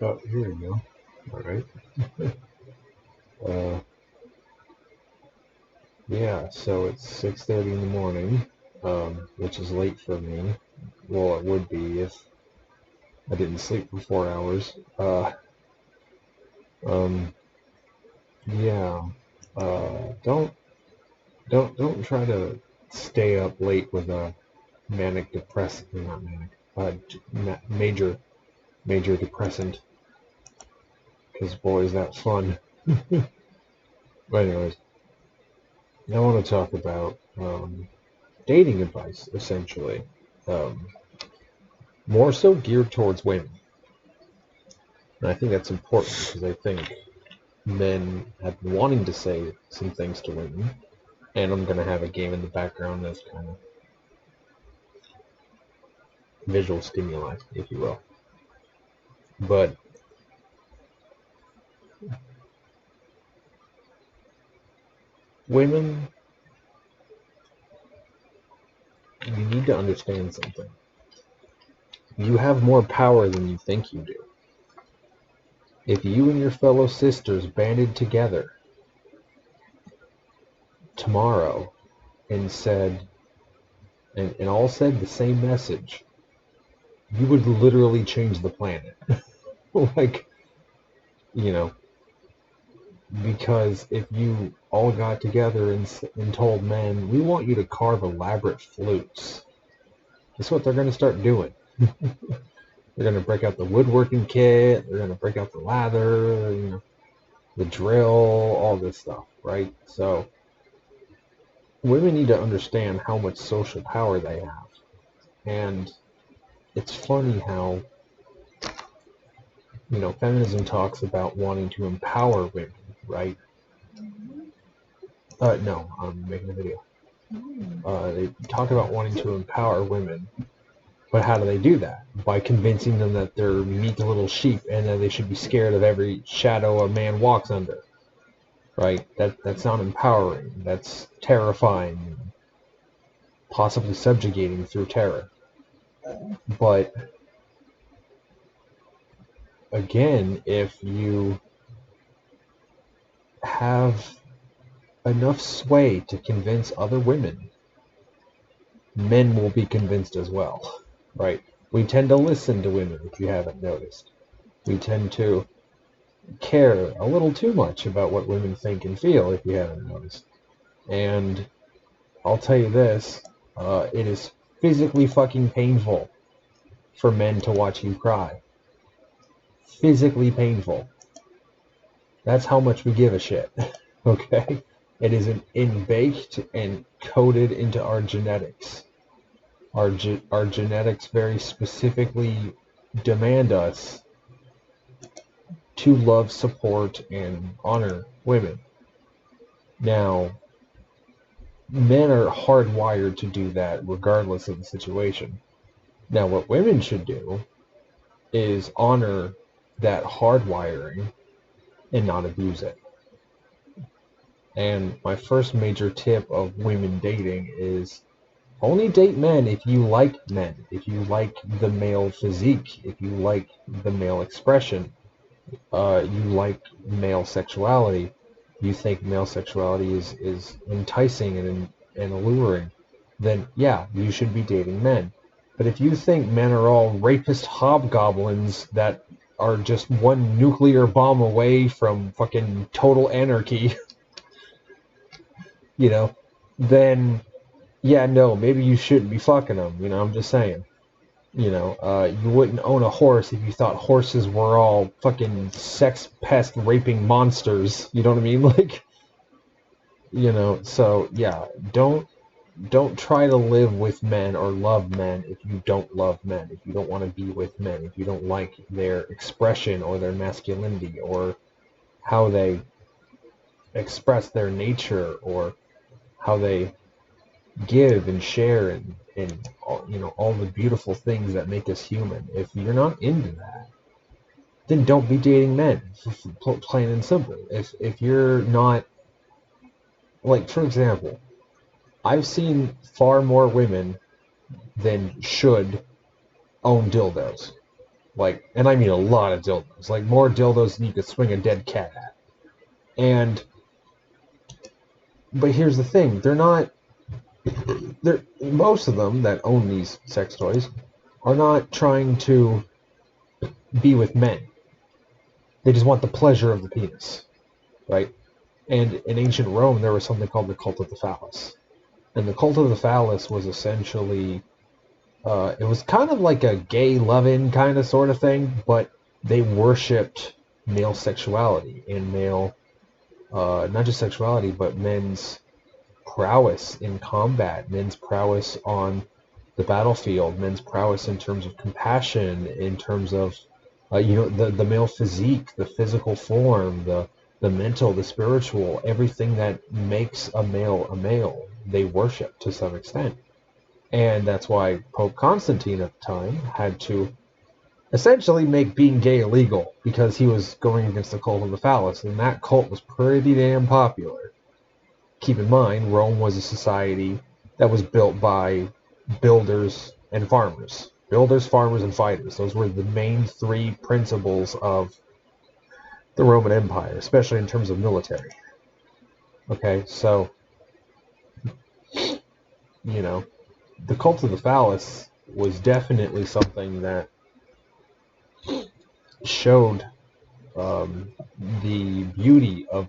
Oh, here we go. All right. Uh, yeah, so it's 6:30 in the morning, which is late for me. Well, it would be if I didn't sleep for 4 hours. Um, yeah. Don't try to stay up late with a manic depressant, not manic, major depressant, because boy is that fun. But anyways, I want to talk about dating advice, essentially. Um, More so geared towards women. And I think that's important because I think men have been wanting to say some things to women. And I'm going to have a game in the background that's kind of visual stimuli, if you will. But women, you need to understand something. You have more power than you think you do. If you and your fellow sisters banded together tomorrow and said, and all said the same message, you would literally change the planet. Like, you know, because if you all got together and told men, we want you to carve elaborate flutes, guess what they're going to start doing? They're going to break out the woodworking kit, they're going to break out the lather, the drill, all this stuff, right? So women need to understand how much social power they have. And it's funny how, feminism talks about wanting to empower women, right? No, I'm making a video. They talk about wanting to empower women, but how do they do that? By convincing them that they're meek little sheep and that they should be scared of every shadow a man walks under, right? That's not empowering. That's terrifying, possibly subjugating through terror. But again, if you have enough sway to convince other women, men will be convinced as well, right? We tend to listen to women, if you haven't noticed. We tend to care a little too much about what women think and feel, if you haven't noticed. And I'll tell you this, it is physically fucking painful for men to watch you cry. Physically painful. That's how much we give a shit. Okay? It is baked and coded into our genetics. Our genetics very specifically demand us to love, support, and honor women. Now, men are hardwired to do that regardless of the situation. Now, what women should do is honor that hardwiring and not abuse it. And my first major tip of women dating is only date men if you like men, if you like the male physique, if you like the male expression, you like male sexuality, you think male sexuality is enticing and alluring, then yeah, you should be dating men. But if you think men are all rapist hobgoblins that are just one nuclear bomb away from fucking total anarchy, then yeah, no, maybe you shouldn't be fucking them. I'm just saying. You wouldn't own a horse if you thought horses were all fucking sex pest raping monsters. You know what I mean? Like, so yeah, don't try to live with men or love men if you don't love men, if you don't want to be with men, if you don't like their expression or their masculinity or how they express their nature or how they give and share and all the beautiful things that make us human. If you're not into that, then don't be dating men, plain and simple. If you're not, like, for example, I've seen far more women than should own dildos. Like, and I mean a lot of dildos. Like, more dildos than you could swing a dead cat at. But here's the thing, most of them that own these sex toys are not trying to be with men. They just want the pleasure of the penis, right? And in ancient Rome, there was something called the cult of the phallus. And the cult of the phallus was essentially, it was kind of like a gay loving kind of sort of thing, but they worshipped male sexuality and male, not just sexuality, but men's prowess in combat, men's prowess on the battlefield, men's prowess in terms of compassion, in terms of, the male physique, the physical form, the mental, the spiritual, everything that makes a male, they worship to some extent. And that's why Pope Constantine at the time had to essentially make being gay illegal, because he was going against the cult of the phallus, and that cult was pretty damn popular. Keep in mind, Rome was a society that was built by builders and farmers. Builders, farmers, and fighters. Those were the main three principles of the Roman Empire, especially in terms of military. Okay, so, the cult of the phallus was definitely something that showed the beauty of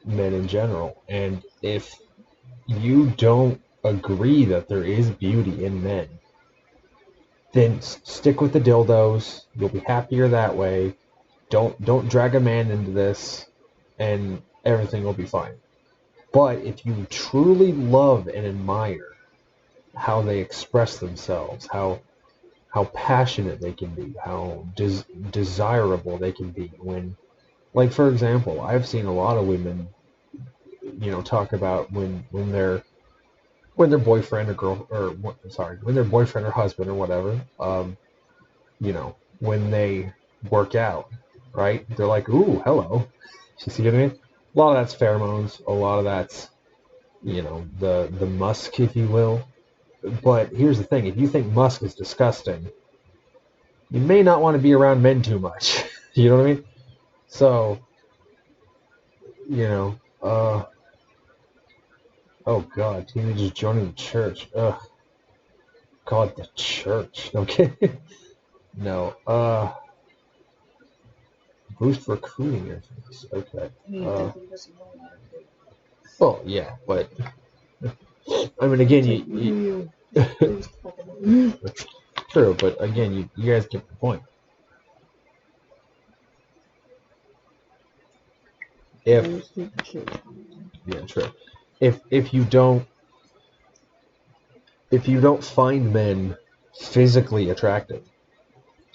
men in general. And if you don't agree that there is beauty in men, then stick with the dildos. You'll be happier that way. Don't drag a man into this, and everything will be fine. But if you truly love and admire how they express themselves, how passionate they can be, how desirable they can be, when, like, for example, I've seen a lot of women, talk about when their boyfriend when their boyfriend or husband or whatever, when they work out, right? They're like, ooh, hello. You see what I mean? A lot of that's pheromones. A lot of that's, the musk, if you will. But here's the thing. If you think musk is disgusting, you may not want to be around men too much. You know what I mean? So, oh God, teenagers joining the church. Ugh. God, the church. Okay. No. Boost recruiting efforts. Okay. Well, yeah, but I mean, again, you true, but again, you guys get the point. Yeah, true. If you don't find men physically attractive,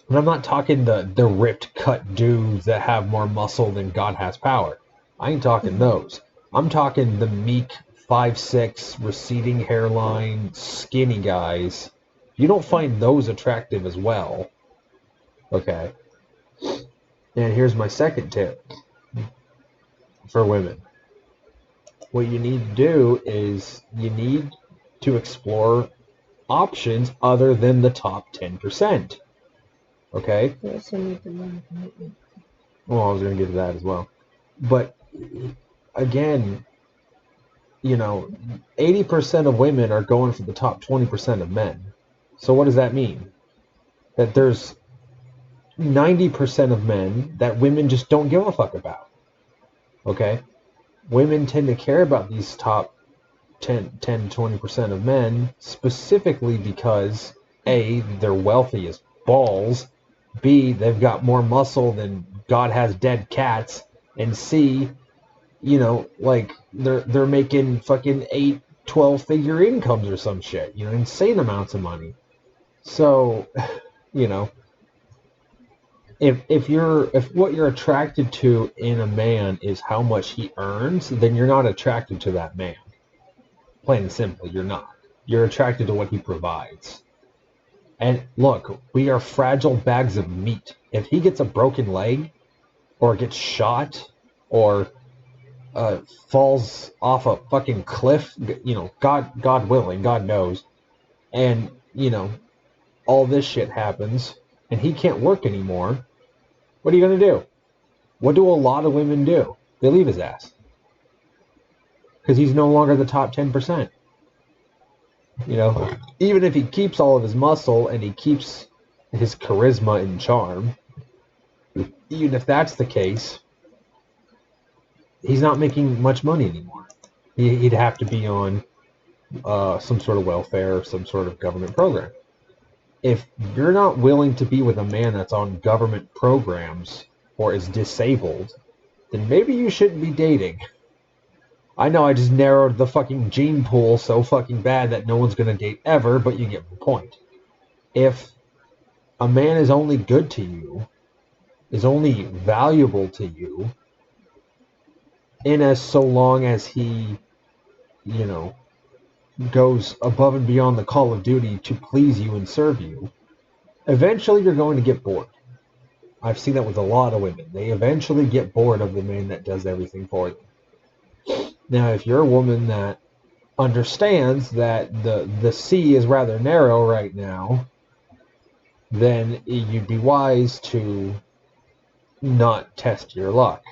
and I'm not talking the ripped cut dudes that have more muscle than God has power. I ain't talking those. I'm talking the meek 5'6", receding hairline, skinny guys. You don't find those attractive as well. Okay. And here's my second tip for women. What you need to do is you need to explore options other than the top 10%. Okay? Well, I was going to get to that as well. But, again, 80% of women are going for the top 20% of men. So what does that mean? That there's 90% of men that women just don't give a fuck about. Okay? Women tend to care about these top 10 to 20% of men specifically because A, they're wealthy as balls, B, they've got more muscle than God has dead cats, and C, they're making fucking 8-12 figure incomes or some shit, insane amounts of money. So, if what you're attracted to in a man is how much he earns, then you're not attracted to that man. Plain and simple, you're not. You're attracted to what he provides. And look, we are fragile bags of meat. If he gets a broken leg, or gets shot, or falls off a fucking cliff, God willing, God knows, and all this shit happens, and he can't work anymore, what are you going to do? What do a lot of women do? They leave his ass. Because he's no longer the top 10%. You know, even if he keeps all of his muscle and he keeps his charisma and charm, even if that's the case, he's not making much money anymore. He'd have to be on some sort of welfare or some sort of government program. If you're not willing to be with a man that's on government programs or is disabled, then maybe you shouldn't be dating. I know I just narrowed the fucking gene pool so fucking bad that no one's going to date ever, but you get the point. If a man is only good to you, is only valuable to you, in as so long as he, you know, goes above and beyond the call of duty to please you and serve you, eventually you're going to get bored. I've seen that with a lot of women. They eventually get bored of the man that does everything for them. Now, if you're a woman that understands that the sea is rather narrow right now, then you'd be wise to not test your luck.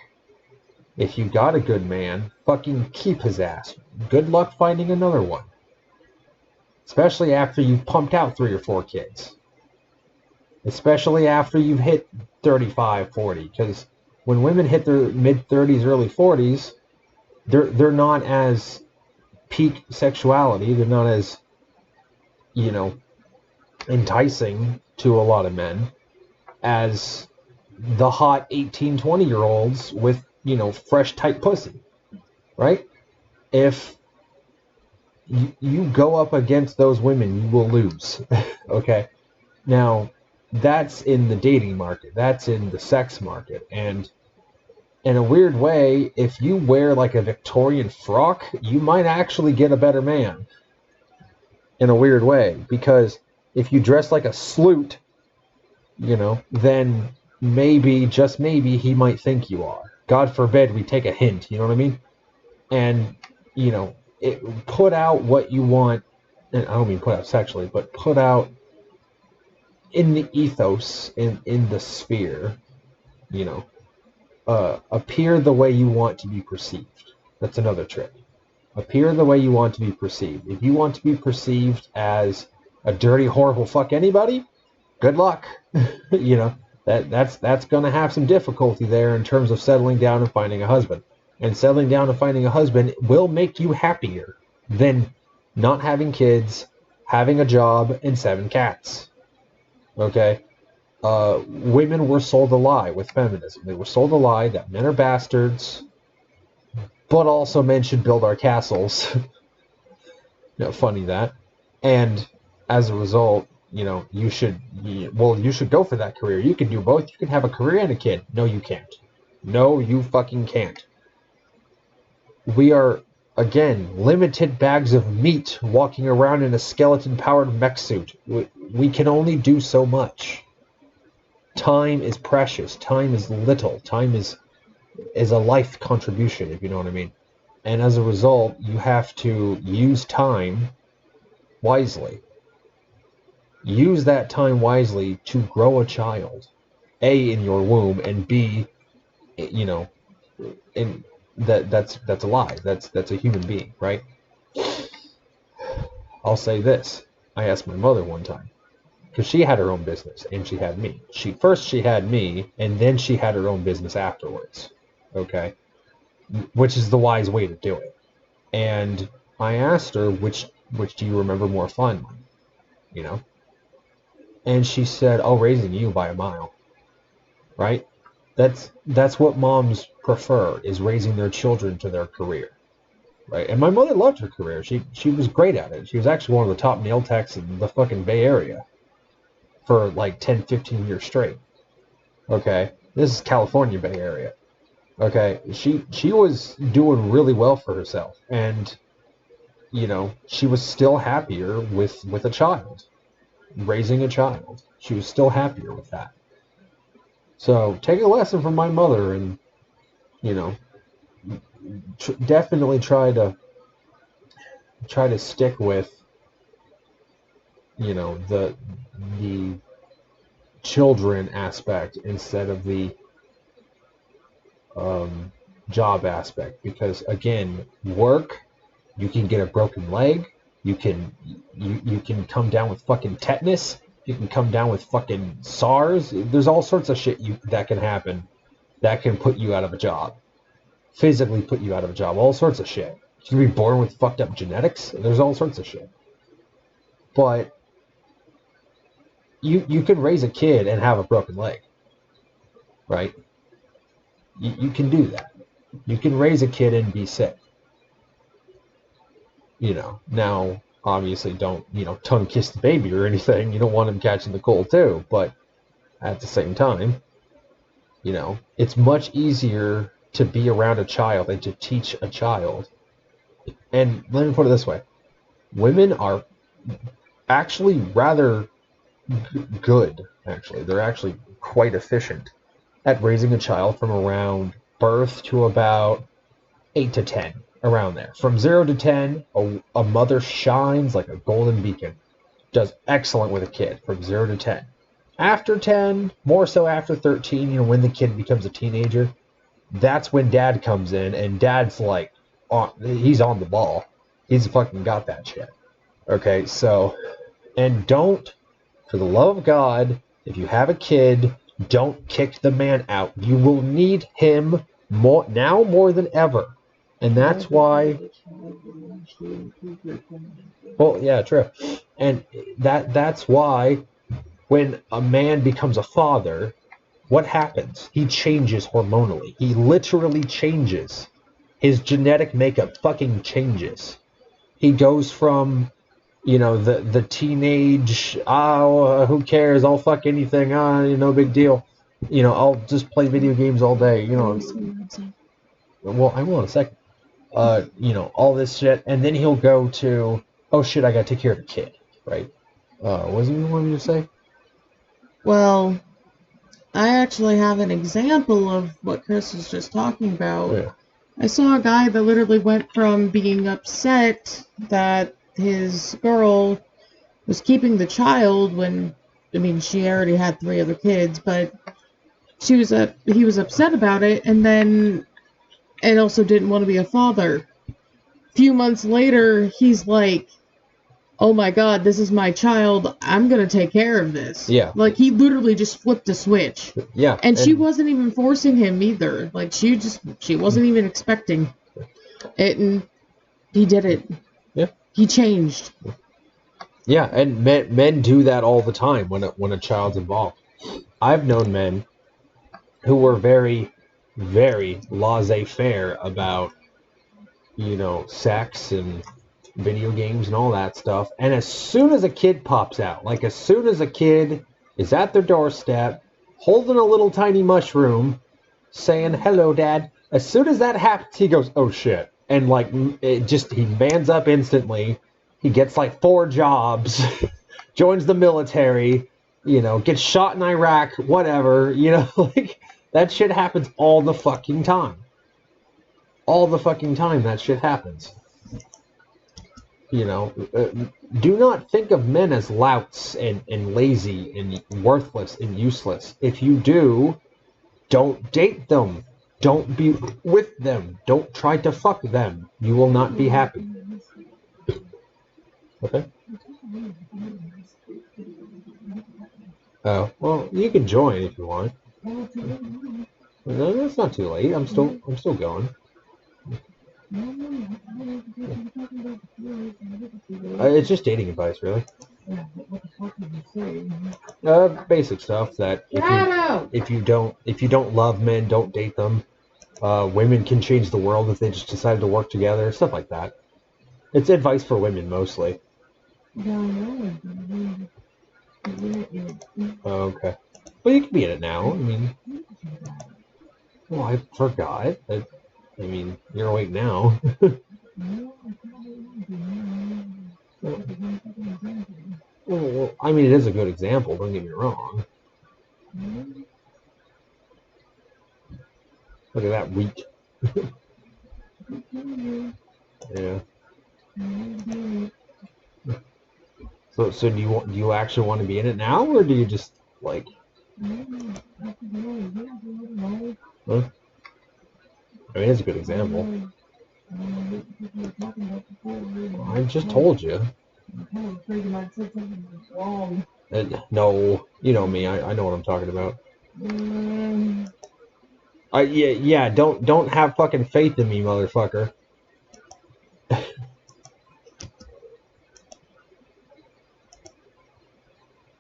If you got a good man, fucking keep his ass. Good luck finding another one. Especially after you've pumped out 3 or 4 kids. Especially after you've hit 35, 40. Because when women hit their mid-30s, early 40s, they're not as peak sexuality. They're not as, you know, enticing to a lot of men as the hot 18, 20-year-olds with, you know, fresh, tight pussy. Right? If you go up against those women, you will lose. Okay? Now, that's in the dating market. That's in the sex market. And in a weird way, if you wear like a Victorian frock, you might actually get a better man. In a weird way. Because if you dress like a sloot, you know, then maybe, just maybe, he might think you are. God forbid we take a hint, you know what I mean? And, you know, put out what you want, and I don't mean put out sexually, but put out in the ethos, in the sphere, you know, appear the way you want to be perceived. That's another trick. Appear the way you want to be perceived. If you want to be perceived as a dirty, horrible fuck anybody, good luck. You know, that's going to have some difficulty there in terms of settling down and finding a husband. And settling down and finding a husband will make you happier than not having kids, having a job, and 7 cats. Okay? Women were sold a lie with feminism. They were sold a lie that men are bastards, but also men should build our castles. You know, funny that. And as a result, you know, you should go for that career. You can do both. You can have a career and a kid. No, you can't. No, you fucking can't. We are, again, limited bags of meat walking around in a skeleton-powered mech suit. We can only do so much. Time is precious. Time is little. Time is a life contribution, if you know what I mean. And as a result, you have to use time wisely. Use that time wisely to grow a child. A, in your womb, and B, you know, in that's alive. That's a human being, right? I'll say this. I asked my mother one time, because she had her own business and she had me. She had me, and then she had her own business afterwards. Okay? Which is the wise way to do it. And I asked her, which do you remember more fondly? You know? And she said, oh, raising you by a mile. Right? That's what moms prefer, is raising their children to their career. Right? And my mother loved her career. She was great at it. She was actually one of the top nail techs in the fucking Bay Area for like 10, 15 years straight. Okay? This is California Bay Area. Okay? She was doing really well for herself. And, you know, she was still happier with a child. Raising a child. She was still happier with that. So take a lesson from my mother, and, you know, definitely try to stick with, you know, the children aspect instead of the job aspect, because again, work, you can get a broken leg, you can come down with fucking tetanus, you can come down with fucking SARS. There's all sorts of shit that can happen that can put you out of a job, physically put you out of a job, all sorts of shit. You can be born with fucked up genetics. There's all sorts of shit. But you can raise a kid and have a broken leg, right? You can do that. You can raise a kid and be sick. Now, obviously don't, tongue kiss the baby or anything. You don't want him catching the cold too. But at the same time, it's much easier to be around a child and to teach a child. And let me put it this way. Women are actually rather good, actually. They're actually quite efficient at raising a child from around birth to about 8 to 10, around there. From 0 to 10, a mother shines like a golden beacon. Does excellent with a kid from 0 to 10. After 10, more so after 13, when the kid becomes a teenager, that's when dad comes in, and dad's like, he's on the ball. He's fucking got that shit. Okay, so, and don't, for the love of God, if you have a kid, don't kick the man out. You will need him more than ever. And that's why, well, yeah, true. And that's why when a man becomes a father, what happens? He changes hormonally. He literally changes. His genetic makeup fucking changes. He goes from, the teenage, who cares? I'll fuck anything, no big deal. I'll just play video games all day, Well, I will in a second. All this shit. And then he'll go to, oh shit, I gotta take care of a kid, right? What was it you wanted me to say? Well, I actually have an example of what Chris was just talking about. Yeah. I saw a guy that literally went from being upset that his girl was keeping the child when, she already had 3 other kids, but he was upset about it, and also didn't want to be a father. A few months later, he's like, oh my God, this is my child. I'm going to take care of this. Yeah. Like, he literally just flipped a switch. Yeah. And she wasn't even forcing him either. Like, she wasn't even expecting it, and he did it. Yeah. He changed. Yeah, and men do that all the time when a child's involved. I've known men who were very, very laissez-faire about, sex and video games and all that stuff. And as soon as a kid pops out, like as soon as a kid is at their doorstep, holding a little tiny mushroom, saying, hello, Dad, as soon as that happens, he goes, oh, shit. And, like, he mans up instantly. He gets, like, 4 jobs, joins the military, gets shot in Iraq, whatever, like, that shit happens all the fucking time. All the fucking time that shit happens. Do not think of men as louts and lazy and worthless and useless. If you do, don't date them. Don't be with them. Don't try to fuck them. You will not be happy. Okay. Oh, well, you can join if you want. No, that's not too late. I'm still going. It's just dating advice, really. Basic stuff that if you don't love men, don't date them. Women can change the world if they just decide to work together. Stuff like that. It's advice for women mostly. Okay. Well, you can be in it now. Well, I forgot. You're awake now. Well, it is a good example, don't get me wrong. Look at that weak. Yeah. So do you actually want to be in it now, or do you just, like, Huh? I mean, it's a good example. I just told you. No, you know me. I know what I'm talking about. Yeah. Don't have fucking faith in me, motherfucker.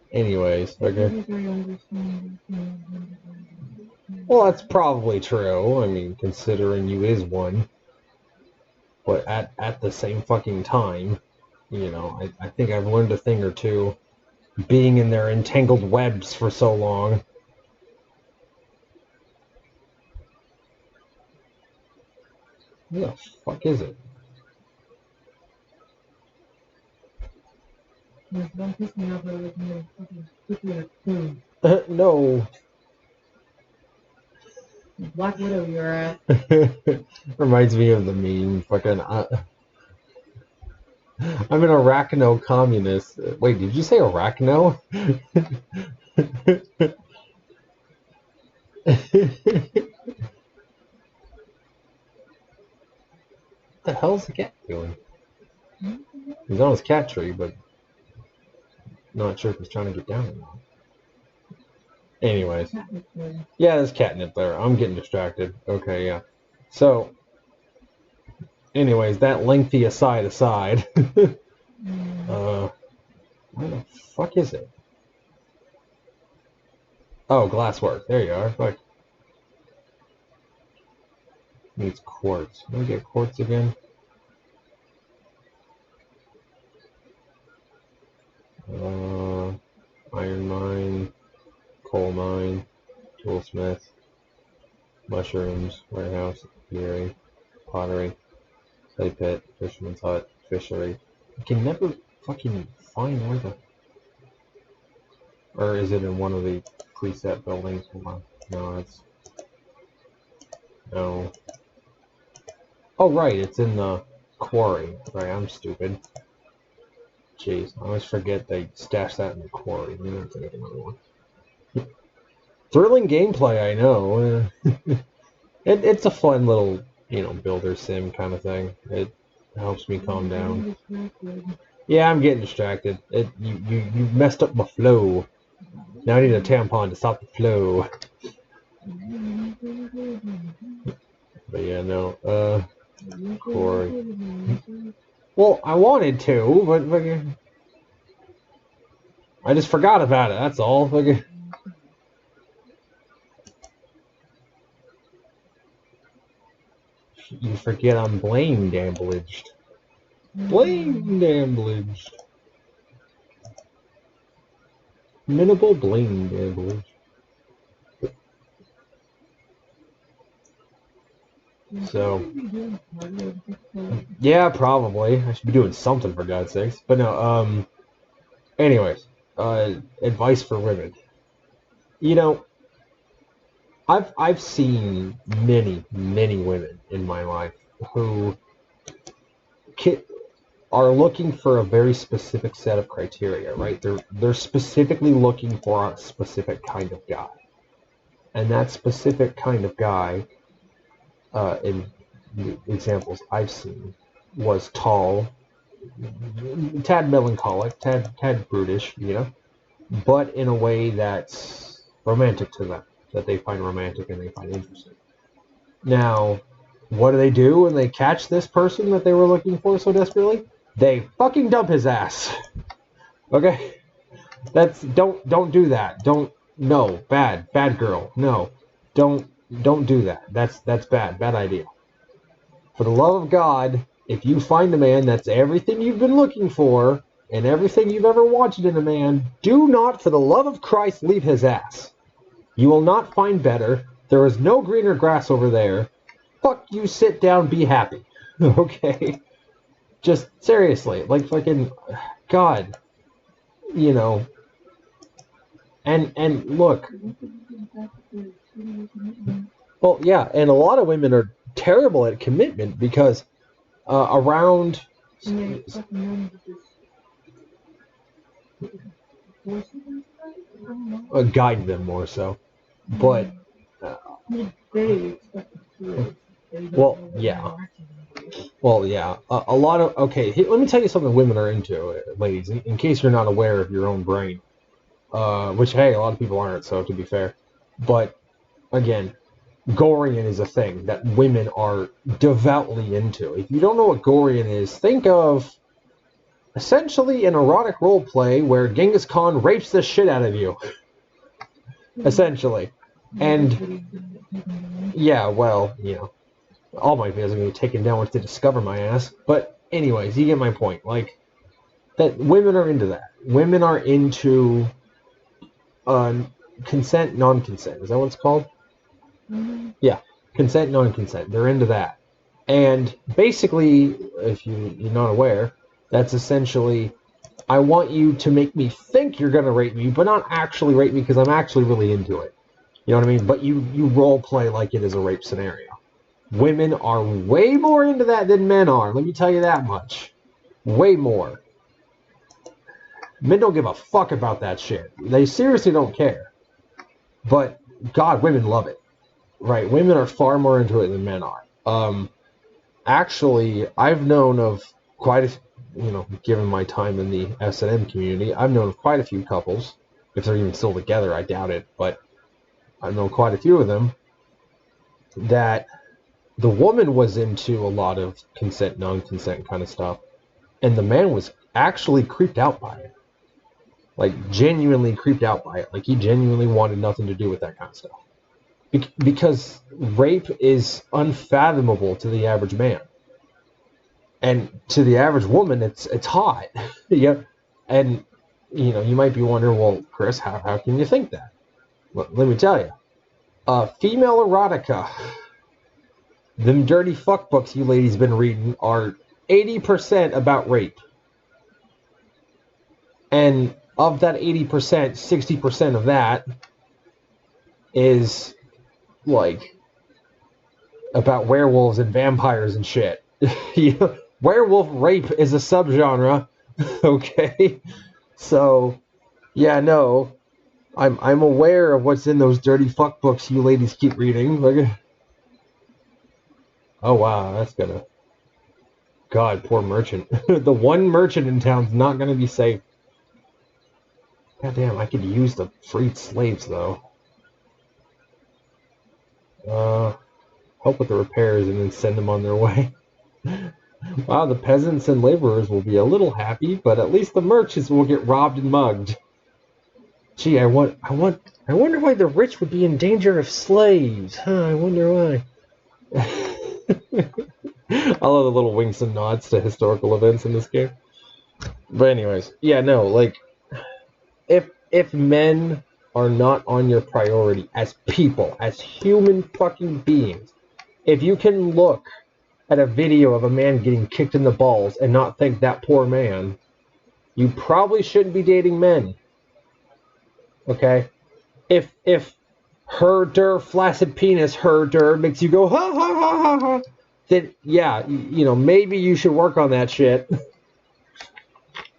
Anyways, okay. Well, that's probably true. I mean, considering you is one. But at the same fucking time, you know, I think I've learned a thing or two being in their entangled webs for so long. Who the fuck is it? No. Black Widow, you're at. Reminds me of the meme. Fucking. I'm an arachno communist. Wait, did you say arachno? What the hell's the cat doing? He's on his cat tree, but not sure if he's trying to get down or not. Anyways. Yeah, there's catnip there. I'm getting distracted. Okay, yeah. So, anyways, that lengthy aside. Where the fuck is it? Oh, glasswork. There you are. Fuck. Needs quartz. Let me get quartz again. Iron mine, coal mine, toolsmith, mushrooms, warehouse, apiary, pottery, clay pit, fisherman's hut, fishery. I can never fucking find where the... Or is it in one of the preset buildings? Hold on. No, it's... No. Oh, right, it's in the quarry. Right, I'm stupid. Jeez, I always forget they stash that in the quarry. I'm gonna have to make another one. Thrilling gameplay, I know. It's a fun little, you know, builder sim kind of thing. It helps me calm down. Yeah, I'm getting distracted. You messed up my flow. Now I need a tampon to stop the flow. But yeah, no. Corey. Well, I wanted to, but I just forgot about it. That's all. You forget I'm blame damblaged. Blame damblaged. Minimal blame damblaged. So, yeah, probably. I should be doing something for God's sakes. But no, anyways, advice for women. You know, I've seen many women in my life who are looking for a very specific set of criteria, right? They're specifically looking for a specific kind of guy, and that specific kind of guy, in the examples I've seen, was tall, tad melancholic, tad brutish, you know, but in a way that's romantic to them, that they find romantic and they find interesting. Now, what do when they catch this person that they were looking for so desperately? They fucking dump his ass. Okay? Don't do that. No, bad girl. No. Don't do that. That's bad idea. For the love of God, if you find a man that's everything you've been looking for and everything you've ever wanted in a man, do not, for the love of Christ, leave his ass. You will not find better. There is no greener grass over there. Fuck you, sit down, be happy. Okay? Just seriously, like fucking God, you know. And look. Well, yeah, and a lot of women are terrible at commitment because around guide them more so. But well, yeah. Well, yeah. A lot of okay. Let me tell you something women are into, ladies. In case you're not aware of your own brain, which hey, a lot of people aren't. So to be fair, but again, Gorian is a thing that women are devoutly into. If you don't know what Gorian is, think of essentially an erotic role play where Genghis Khan rapes the shit out of you. Essentially. And yeah, well, all my videos are going to be taken down once they discover my ass. But anyways, you get my point. Like, that women are into that. Women are into consent, non-consent. Is that what it's called? Yeah, consent, non-consent. They're into that. And basically, if you're not aware, that's essentially, I want you to make me think you're going to rape me, but not actually rape me because I'm actually really into it. You know what I mean? But you role play like it is a rape scenario. Women are way more into that than men are. Let me tell you that much. Way more. Men don't give a fuck about that shit. They seriously don't care. But, God, women love it. Right? Women are far more into it than men are. Actually, I've known of quite a, given my time in the S&M community, I've known of quite a few couples. If they're even still together, I doubt it. But I've known quite a few of them that the woman was into a lot of consent, non-consent kind of stuff. And the man was actually creeped out by it. Like, genuinely creeped out by it. Like, he genuinely wanted nothing to do with that kind of stuff. Because rape is unfathomable to the average man. And to the average woman, it's hot. Yeah. And, you might be wondering, well, Chris, how can you think that? Well, let me tell you. Female erotica. Them dirty fuck books you ladies been reading are 80% about rape. And of that 80%, 60% of that is, like, about werewolves and vampires and shit. Werewolf rape is a subgenre. Okay? So, yeah, no. I'm aware of what's in those dirty fuck books you ladies keep reading. Like, oh, wow, that's gonna... God, poor merchant. The one merchant in town's not gonna be safe. Goddamn, I could use the freed slaves, though. Help with the repairs and then send them on their way. Wow, the peasants and laborers will be a little happy, but at least the merchants will get robbed and mugged. Gee, I wonder why the rich would be in danger of slaves. I wonder why. I love the little winks and nods to historical events in this game. But anyways, yeah, no, like, if men are not on your priority as people, as human fucking beings, if you can look at a video of a man getting kicked in the balls and not think that poor man, you probably shouldn't be dating men. Okay? If her flaccid penis, makes you go ha ha ha ha ha, then yeah, maybe you should work on that shit.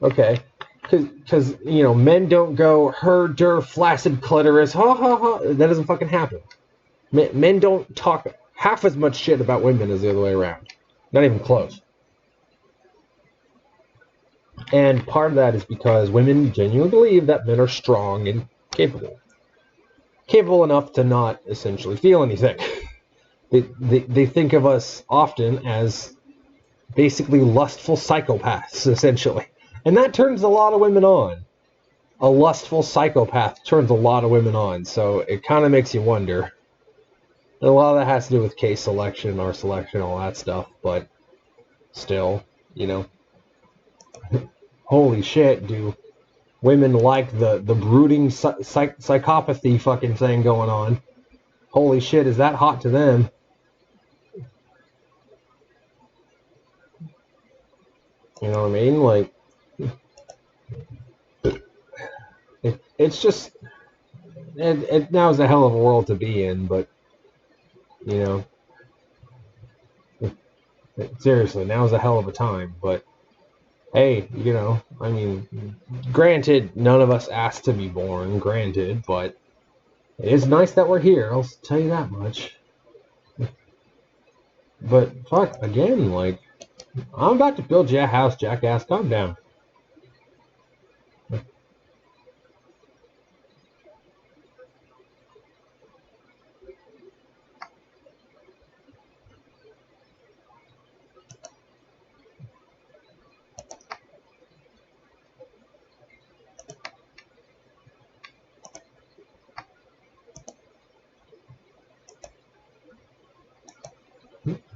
Okay? Because men don't go her flaccid clitoris, ha ha ha. That doesn't fucking happen. Men don't talk half as much shit about women as the other way around. Not even close. And part of that is because women genuinely believe that men are strong and capable. Capable enough to not essentially feel anything. They think of us often as basically lustful psychopaths, essentially. And that turns a lot of women on. A lustful psychopath turns a lot of women on. So it kind of makes you wonder. And a lot of that has to do with case selection, R selection, all that stuff. But still, holy shit, do women like the brooding psychopathy fucking thing going on? Holy shit, is that hot to them? You know what I mean? Like, it's just, it now's a hell of a world to be in, but, seriously, now's a hell of a time, but Hey, you know, I mean, granted, none of us asked to be born, granted, but it is nice that we're here, I'll tell you that much. But fuck, again, like, I'm about to build you a house, jackass. Calm down.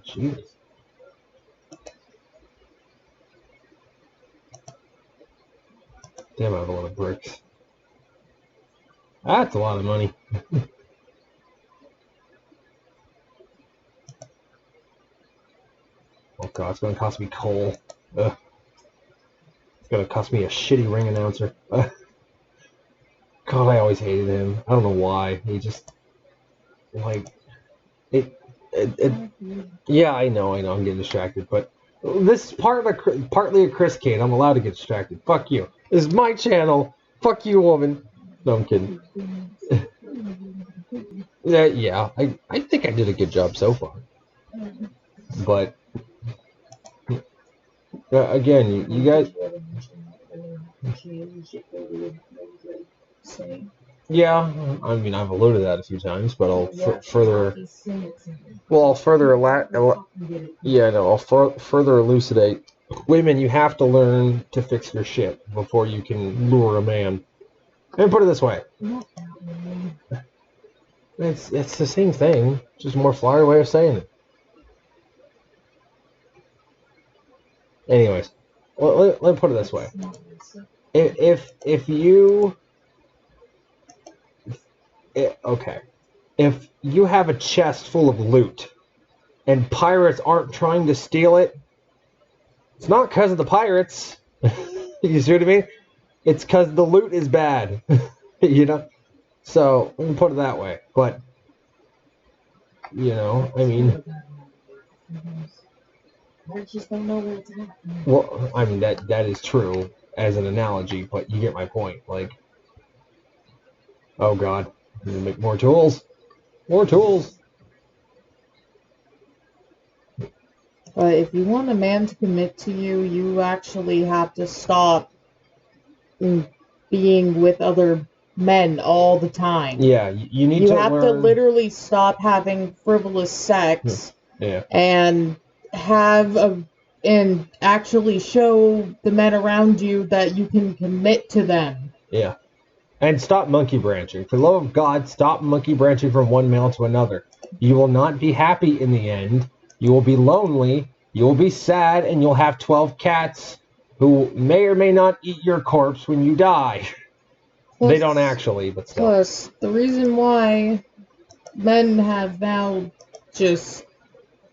Jesus. Damn, I have a lot of bricks. That's a lot of money. Oh god, it's gonna cost me coal. Ugh. It's gonna cost me a shitty ring announcer. God, I always hated him. I don't know why. He just, like, it yeah, I know, I'm getting distracted, but this is partly a Kryscade. I'm allowed to get distracted. Fuck you. This is my channel. Fuck you, woman. No, I'm kidding. Yeah, I think I did a good job so far. But, again, you guys... Yeah, I mean, I've alluded to that a few times, but I'll further... Well, I'll further further elucidate. Women, you have to learn to fix your shit before you can lure a man. And put it this way. It's the same thing, just a more flowery way of saying it. Anyways, let me put it this way. If you... Okay. If you have a chest full of loot, and pirates aren't trying to steal it, it's not because of the pirates. You see what I mean? It's because the loot is bad. You know? So, let me put it that way. But, you know, I mean... Well, I mean, that is true as an analogy, but you get my point. Like, oh god, I'm gonna make more tools. More tools! But if you want a man to commit to you, you actually have to stop being with other men all the time. Yeah, you need you to have learn... to literally stop having frivolous sex and and actually show the men around you that you can commit to them. Yeah. And stop monkey branching. For the love of God, stop monkey branching from one male to another. You will not be happy in the end. You will be lonely. You will be sad, and you'll have 12 cats who may or may not eat your corpse when you die. They don't actually, but still. Plus, the reason why men have now just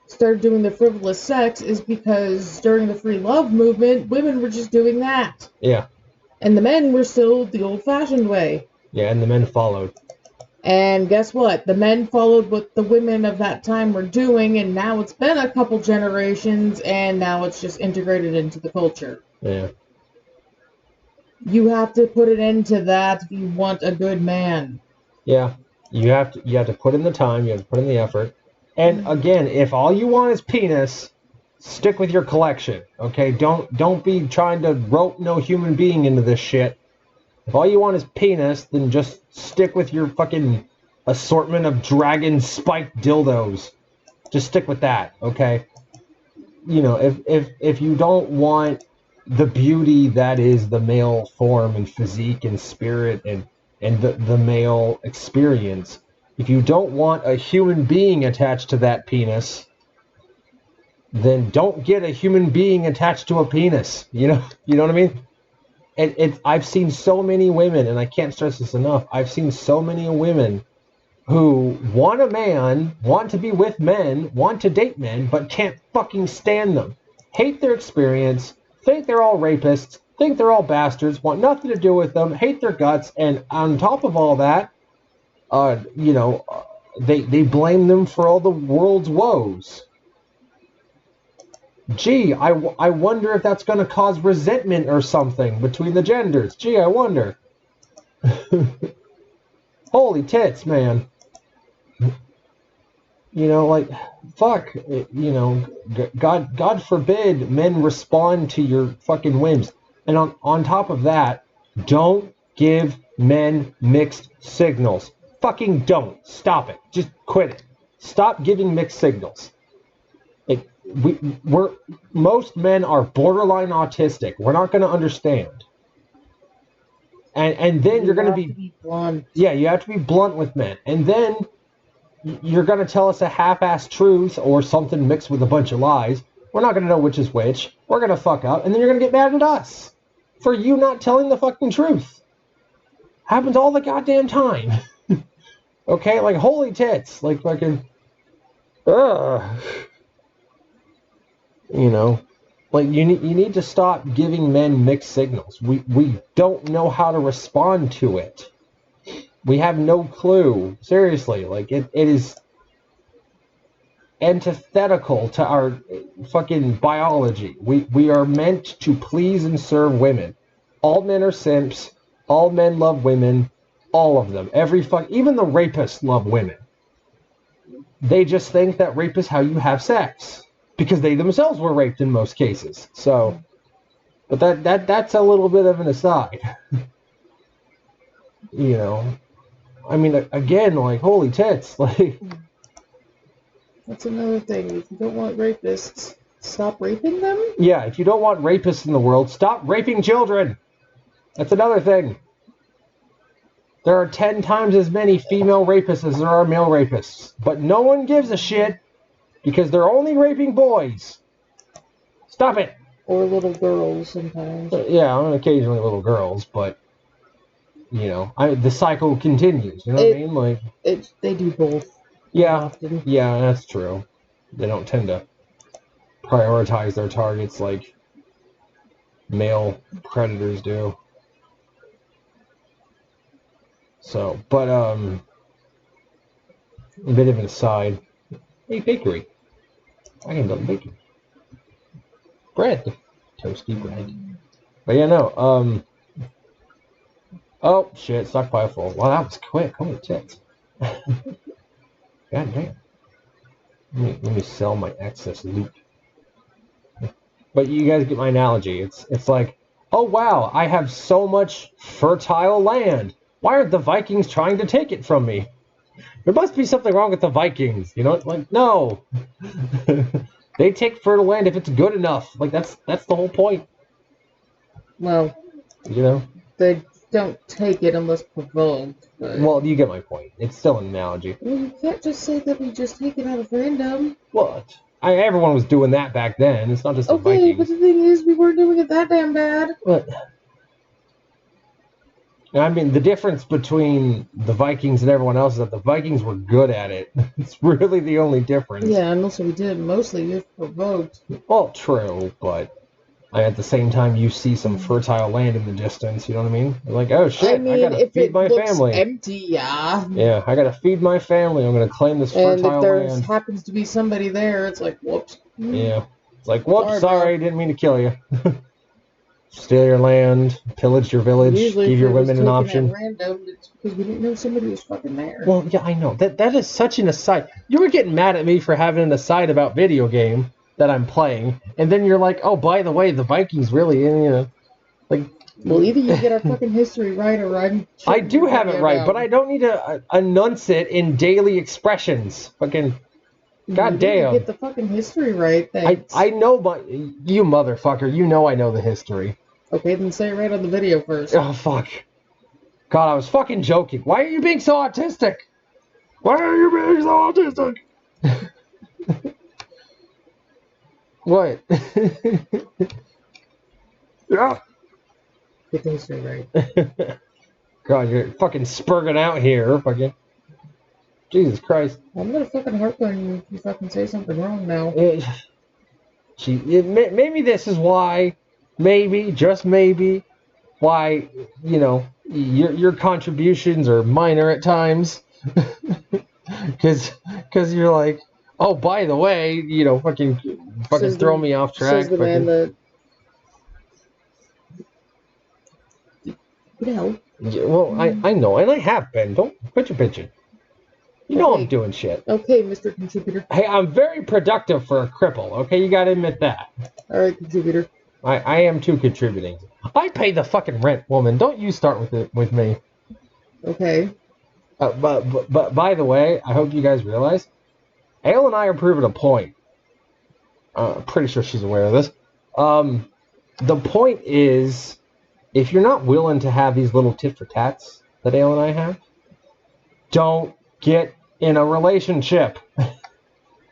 started doing the frivolous sex is because during the free love movement, women were just doing that. Yeah. And the men were still the old-fashioned way. Yeah, and the men followed. And guess what? The men followed what the women of that time were doing, and now it's been a couple generations, and now it's just integrated into the culture. Yeah. You have to put an end to that if you want a good man. Yeah. You have to put in the time, you have to put in the effort. And again, if all you want is penis, stick with your collection, okay? Don't be trying to rope no human being into this shit. If all you want is penis, then just stick with your fucking assortment of dragon spiked dildos. Just stick with that, okay? You know, if you don't want the beauty that is the male form and physique and spirit and the male experience, if you don't want a human being attached to that penis, then don't get a human being attached to a penis. You know what I mean? I've seen so many women, and I can't stress this enough, I've seen so many women who want a man, want to be with men, want to date men, but can't fucking stand them. Hate their experience, think they're all rapists, think they're all bastards, want nothing to do with them, hate their guts, and on top of all that, they blame them for all the world's woes. Gee, I wonder if that's going to cause resentment or something between the genders. Gee, I wonder. Holy tits, man. You know, like, fuck, you know, God forbid men respond to your fucking whims. And on top of that, don't give men mixed signals. Fucking don't. Stop it. Just quit it. Stop giving mixed signals. Most men are borderline autistic. We're not going to understand. And then you're going to be blunt. Yeah, you have to be blunt with men. And then you're going to tell us a half-assed truth or something mixed with a bunch of lies. We're not going to know which is which. We're going to fuck up. And then you're going to get mad at us for you not telling the fucking truth. Happens all the goddamn time. Okay? Like, holy tits. Like, fucking... Ugh. You know? Like, you need to stop giving men mixed signals. We don't know how to respond to it. We have no clue. Seriously, like, it is antithetical to our fucking biology. We are meant to please and serve women. All men are simps. All men love women. All of them. Even the rapists love women. They just think that rape is how you have sex. Because they themselves were raped in most cases. So, but that's a little bit of an aside. You know, I mean, again, like, holy tits, like. That's another thing. If you don't want rapists, stop raping them? Yeah, if you don't want rapists in the world, stop raping children. That's another thing. There are 10 times as many female rapists as there are male rapists. But no one gives a shit. Because they're only raping boys. Stop it. Or little girls sometimes. Yeah, occasionally little girls, but you know, the cycle continues. You know what I mean? Like, they do both. Yeah, often. Yeah, that's true. They don't tend to prioritize their targets like male predators do. So, but a bit of an aside. Hey, bakery. I can go baking. Bread. Toasty bread. But yeah, no, oh, shit, stockpile full. Wow, that was quick. Holy tits. God damn. Let me sell my excess loot. But you guys get my analogy. It's like, oh, wow, I have so much fertile land. Why aren't the Vikings trying to take it from me? There must be something wrong with the Vikings, you know? Like, no. They take fertile land if it's good enough. Like, that's the whole point. Well, you know? They don't take it unless provoked. But... Well, you get my point. It's still an analogy. Well, you can't just say that we just take it out of random. What? Everyone was doing that back then. It's not just the Vikings. Okay, but the thing is, we weren't doing it that damn bad. What? I mean, the difference between the Vikings and everyone else is that the Vikings were good at it. It's really the only difference. Yeah, and also we did mostly if provoked. Well, true, but at the same time, you see some fertile land in the distance. You know what I mean? You're like, oh shit, I gotta feed my family. Empty, yeah. Yeah, I gotta feed my family. I'm gonna claim this fertile land. And if there happens to be somebody there, it's like, whoops. Yeah, it's like, whoops, sorry, didn't mean to kill you. Steal your land, pillage your village, give your women an option. Random, it's because we didn't know somebody was fucking there. Well, yeah, I know. That is such an aside. You were getting mad at me for having an aside about video game that I'm playing, and then you're like, oh, by the way, the Vikings really, you know, like... Well, either you get our fucking history right, or I do have it right, but I don't need to announce it in daily expressions. Fucking... God damn. Get the fucking history right. Thanks. I know, but you motherfucker, you know I know the history. Okay, then say it right on the video first. Oh, fuck. God, I was fucking joking. Why are you being so autistic? Why are you being so autistic? What? Yeah. Get the history right. God, you're fucking spurging out here. Fucking... Jesus Christ. I'm gonna fucking harp on you if you fucking say something wrong now. Maybe this is why, just maybe, why, you know, your contributions are minor at times. Because you're like, oh, by the way, you know, fucking fucking throw me off track. Says the man that... What the hell? Yeah, well, I know, and I have been. Don't quit your bitching. You know I'm doing shit. Okay, Mr. Contributor. Hey, I'm very productive for a cripple, okay? You gotta admit that. Alright, Contributor. I am too contributing. I pay the fucking rent, woman. Don't you start with me. Okay. But by the way, I hope you guys realize, Ale and I are proving a point. Pretty sure she's aware of this. The point is, if you're not willing to have these little tit for tats that Ale and I have, don't get in a relationship.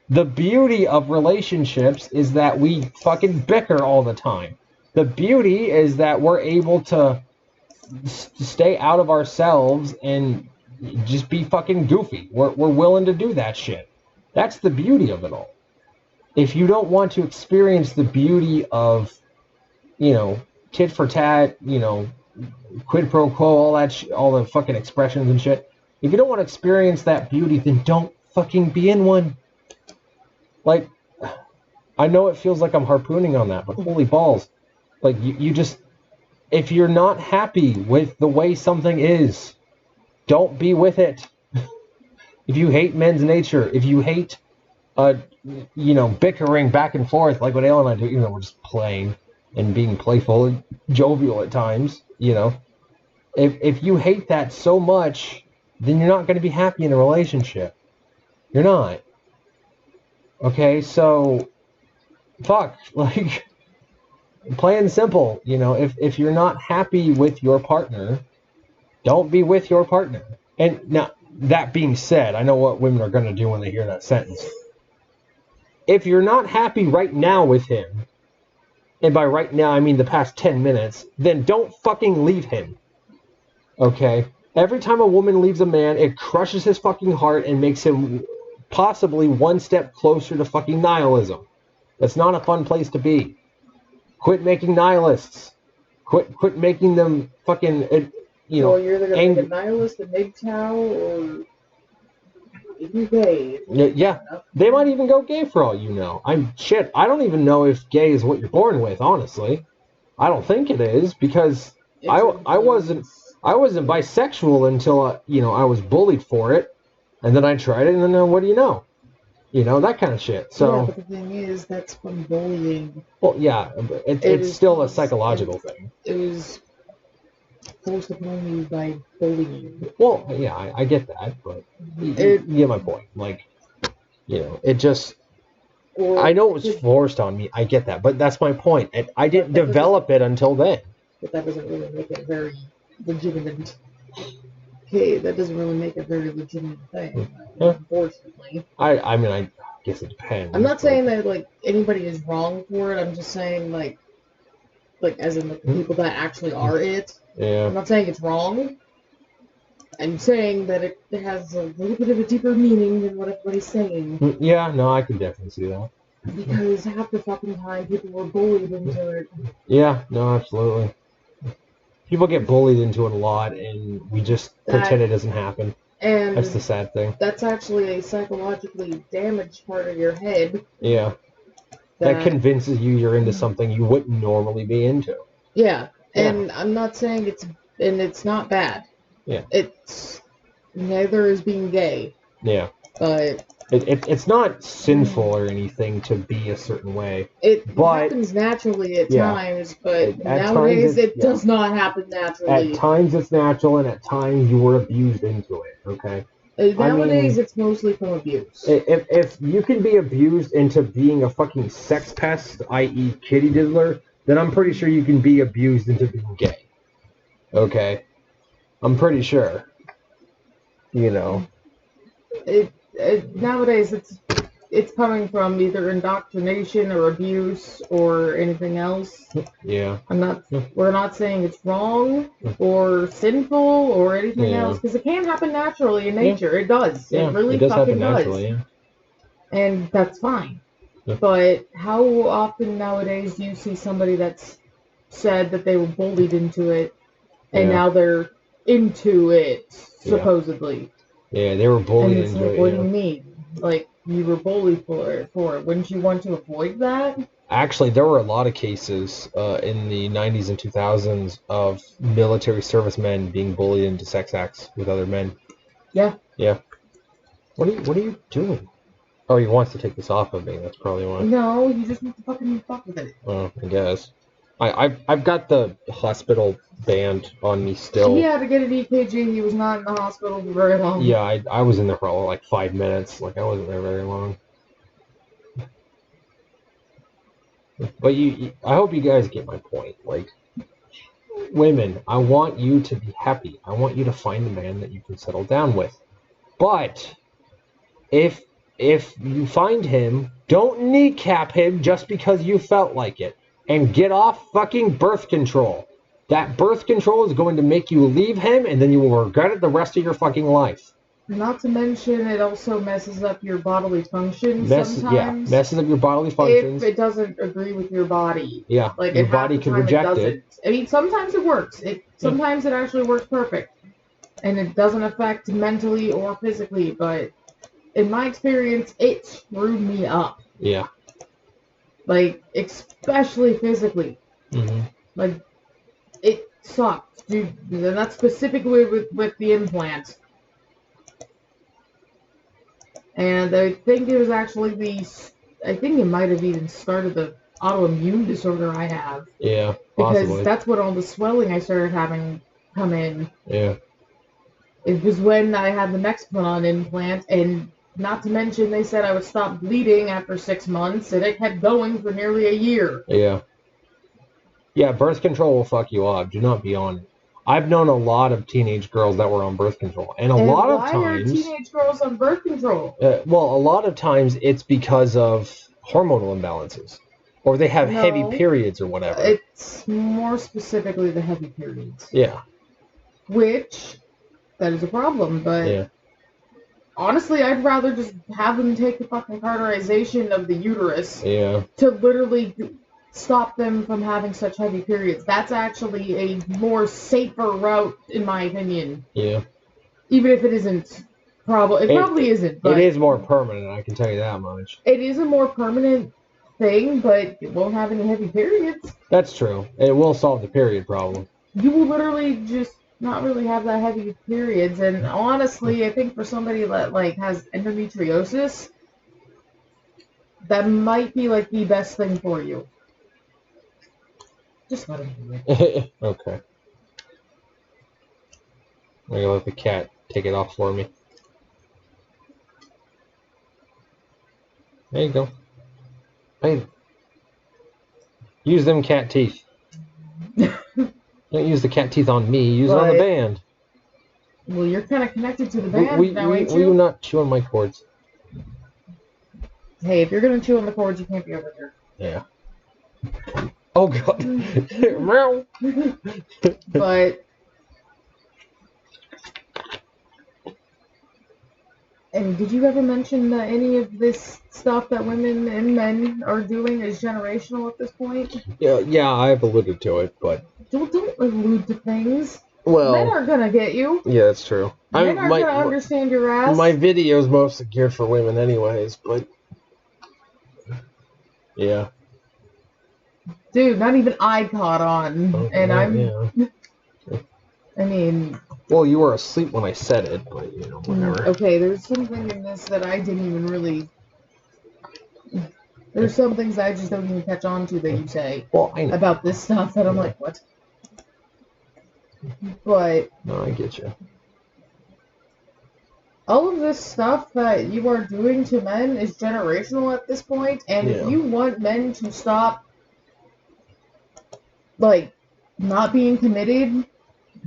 The beauty of relationships is that we fucking bicker all the time. The beauty is that we're able to stay out of ourselves and just be fucking goofy. We're willing to do that shit. That's the beauty of it all. If you don't want to experience the beauty of, tit for tat, quid pro quo, all that, all the fucking expressions and shit. If you don't want to experience that beauty, then don't fucking be in one. Like, I know it feels like I'm harpooning on that, but holy balls. Like, you just, if you're not happy with the way something is, don't be with it. If you hate men's nature, if you hate, bickering back and forth, like what Ale and I do, even though we're just playing and being playful and jovial at times, if you hate that so much, then you're not going to be happy in a relationship. You're not. Okay, so, fuck, like, plain and simple, if you're not happy with your partner, don't be with your partner. And now, that being said, I know what women are going to do when they hear that sentence. If you're not happy right now with him, and by right now I mean the past 10 minutes, then don't fucking leave him. Okay? Every time a woman leaves a man, it crushes his fucking heart and makes him possibly one step closer to fucking nihilism. That's not a fun place to be. Quit making nihilists. Quit making them fucking, Well, you're either going to make a nihilist, a MGTOW, or even gay. Yeah, they might even go gay for all you know. I don't even know if gay is what you're born with, honestly. I don't think it is, because I wasn't bisexual until, I was bullied for it. And then I tried it, and then what do you know? That kind of shit. So, yeah, but the thing is, that's from bullying. Well, yeah, it's still a psychological thing. It was forced upon you by bullying. Well, yeah, I get that, but you get my point. Like, it just... I know it was forced on me. I get that, but that's my point. I didn't develop it until then. But that doesn't really make it very legitimate. Okay, that doesn't really make it a very legitimate thing, unfortunately. I guess it depends. I'm not saying that, like, anybody is wrong for it. I'm just saying, like as in the people that actually are it. Yeah. I'm not saying it's wrong. I'm saying that it has a little bit of a deeper meaning than what everybody's saying. Yeah, no, I can definitely see that. Because half the fucking time people were bullied into it. Yeah, no, absolutely. People get bullied into it a lot, and we just pretend it doesn't happen. And that's the sad thing. That's actually a psychologically damaged part of your head. Yeah. That convinces you you're into something you wouldn't normally be into. Yeah, and I'm not saying it's not bad. Yeah. It's neither is being gay. Yeah. But it's not sinful or anything to be a certain way. It happens naturally at times, but nowadays it does not happen naturally. At times it's natural, and at times you were abused into it, okay? Nowadays it's mostly from abuse. If you can be abused into being a fucking sex pest, i.e. kitty diddler, then I'm pretty sure you can be abused into being gay. Okay? I'm pretty sure. Nowadays it's coming from either indoctrination or abuse or anything else. Yeah. We're not saying it's wrong or sinful or anything else, because it can happen naturally in nature. It does. Yeah. It really does fucking happen naturally, does. Yeah. And that's fine. Yeah. But how often nowadays do you see somebody that's said that they were bullied into it and now they're into it, supposedly? Yeah, they were bullied into it. What do you mean? Like, you were bullied for it. Wouldn't you want to avoid that? Actually, there were a lot of cases in the 90s and 2000s of military servicemen being bullied into sex acts with other men. Yeah. Yeah. What are you doing? Oh, he wants to take this off of me. That's probably why. No, you just want to fucking fuck with it. Oh, I guess. I've got the hospital band on me still. He had to get an EKG. He was not in the hospital for very long. Yeah, I was in there for like 5 minutes. Like, I wasn't there very long. But I hope you guys get my point. Like, women, I want you to be happy. I want you to find a man that you can settle down with. But if you find him, don't kneecap him just because you felt like it. And get off fucking birth control. That birth control is going to make you leave him, and then you will regret it the rest of your fucking life. Not to mention, it also messes up your bodily functions sometimes. Yeah, messes up your bodily functions. If it doesn't agree with your body. Yeah, like your body can reject it. I mean, sometimes it works. Sometimes it actually works perfect. And it doesn't affect mentally or physically, but in my experience, it screwed me up. Yeah. Like, especially physically. Mm-hmm. Like, it sucked, dude. And that's specifically with the implant. And I think it was actually I think it might have even started the autoimmune disorder I have. Yeah, possibly. Because that's what all the swelling I started having come in. Yeah. It was when I had the Nexplanon implant, and not to mention they said I would stop bleeding after 6 months, and it kept going for nearly a year. Yeah. Yeah, birth control will fuck you up. Do not be on it. I've known a lot of teenage girls that were on birth control. And lot of times... why are teenage girls on birth control? Well, a lot of times it's because of hormonal imbalances. Or they have heavy periods or whatever. It's more specifically the heavy periods. Yeah. Which, that is a problem, but... Yeah. Honestly, I'd rather just have them take the fucking cauterization of the uterus. Yeah. To literally... stop them from having such heavy periods. That's actually a more safer route, in my opinion. Yeah. Even if it isn't. It probably isn't. But it is more permanent, I can tell you that much. It is a more permanent thing, but it won't have any heavy periods. That's true. It will solve the period problem. You will literally just not really have that heavy periods. And honestly, I think for somebody that has endometriosis, that might be the best thing for you. Just let him do it. Okay. I'm gonna let the cat take it off for me. There you go. Hey. Use them cat teeth. Don't use the cat teeth on me. Use it on the band. Well, you're kind of connected to the band now, ain't you? Will you not chew on my cords? Hey, if you're gonna chew on the cords, you can't be over here. Yeah. Oh god. Meow. But and did you ever mention that any of this stuff that women and men are doing is generational at this point? Yeah, I've alluded to it, but don't allude to things. Well, men are gonna get you. Yeah, that's true. Men are gonna understand your ass. My video's mostly geared for women, anyways, but yeah. Dude, not even I caught on, and I'm. Yeah. I mean. Well, you were asleep when I said it, but whatever. Okay, there's something in this that I didn't even really. There's some things I just don't even catch on to that you say about this stuff that I'm like, what? But. No, I get you. All of this stuff that you are doing to men is generational at this point, and if you want men to stop not being committed,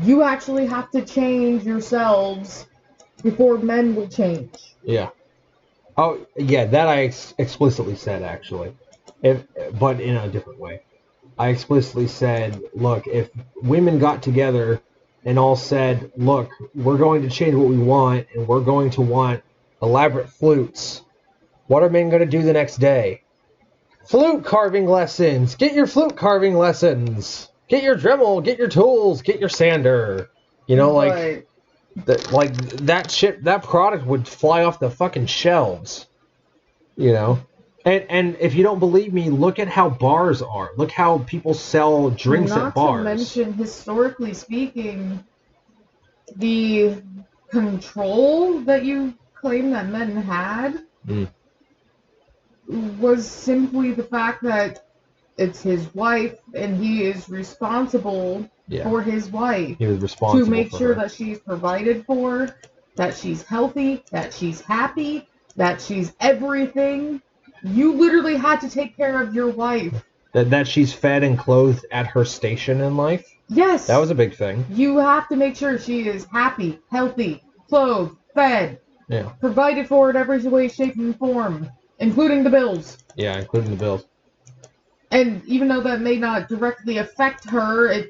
you actually have to change yourselves before men will change. Yeah. Oh, yeah, that I explicitly said, actually. But in a different way. I explicitly said, look, if women got together and all said, look, we're going to change what we want, and we're going to want elaborate flutes, what are men going to do the next day? Flute carving lessons. Get your flute carving lessons. Get your Dremel. Get your tools. Get your sander. That shit. That product would fly off the fucking shelves. You know? And if you don't believe me, look at how bars are. Look how people sell drinks at bars. Not to mention, historically speaking, the control that you claim that men had was simply the fact that it's his wife and he is responsible for his wife. He was responsible to make for sure her. that she's provided for, that she's healthy, that she's happy, that she's everything. You literally had to take care of your wife. That she's fed and clothed at her station in life? Yes. That was a big thing. You have to make sure she is happy, healthy, clothed, fed, provided for in every way, shape, and form, including the bills. Yeah, including the bills. And even though that may not directly affect her,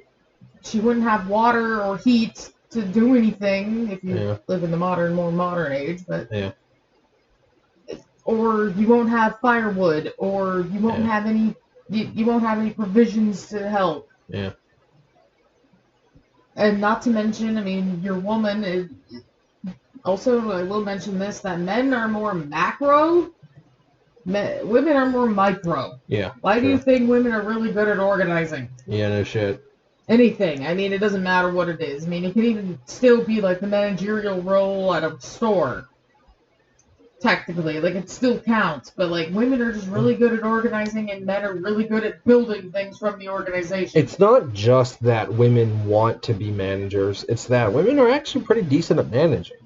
she wouldn't have water or heat to do anything if you live in the more modern age, but or you won't have firewood, or you won't have any you won't have any provisions to help. Yeah. And not to mention, I mean, your woman is also, I will mention this, that men are more macro, women are more micro. Yeah. Why do you think women are really good at organizing? Yeah, no shit. Anything. I mean, it doesn't matter what it is. I mean, it can even still be like the managerial role at a store. Technically, like, it still counts. But, like, women are just really good at organizing, and men are really good at building things from the organization. It's not just that women want to be managers. It's that women are actually pretty decent at managing.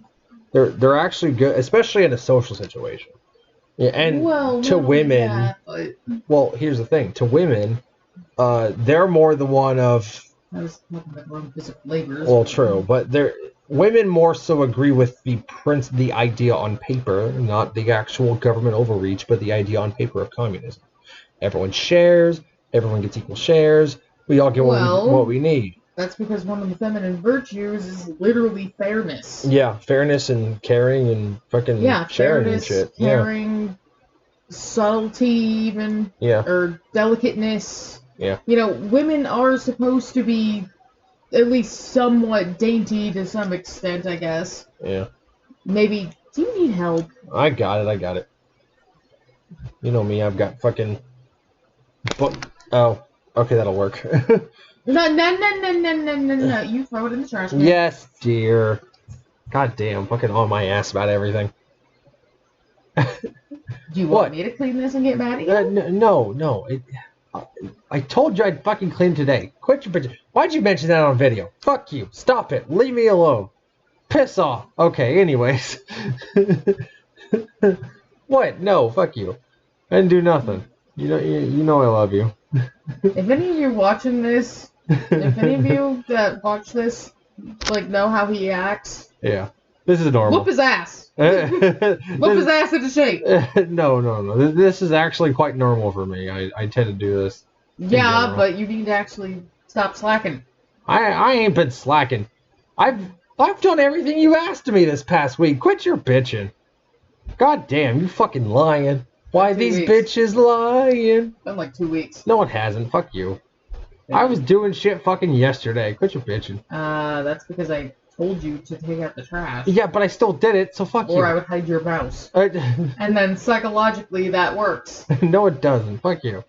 They're actually good, especially in a social situation. Yeah, and women, well, here's the thing. To women, they're more the one of... I was looking at wrong physical labors. Well, true, but women more so agree with the idea on paper, not the actual government overreach, but the idea on paper of communism. Everyone shares, everyone gets equal shares, we all get what we need. That's because one of the feminine virtues is literally fairness. Yeah, fairness and caring and fucking sharing and shit. Caring, subtlety even, or delicateness. Yeah. You know, women are supposed to be at least somewhat dainty to some extent, I guess. Yeah. Maybe, do you need help? I got it. You know me, I've got fucking... Oh, okay, that'll work. No. You throw it in the trash can. Yes, dear. God damn, fucking on my ass about everything. Do you want me to clean this and get mad at you? No. I told you I'd fucking clean today. Quit your bitch. Why'd you mention that on video? Fuck you. Stop it. Leave me alone. Piss off. Okay, anyways. What? No, fuck you. I didn't do nothing. You know I love you. If any of you watching this, if any of you that watch this, like, know how he acts. Yeah. This is normal. Whoop his ass. Whoop his ass into shape. No. This is actually quite normal for me. I tend to do this. Yeah, but you need to actually stop slacking. I ain't been slacking. I've done everything you asked of me this past week. Quit your bitching. God damn, you fucking lying. Why these bitches lying? Been like 2 weeks. No, it hasn't. Fuck you. I was doing shit fucking yesterday. Quit your bitching. That's because I told you to take out the trash. Yeah, but I still did it, so fuck you. Or I would hide your mouse. And then psychologically that works. No, it doesn't. Fuck you.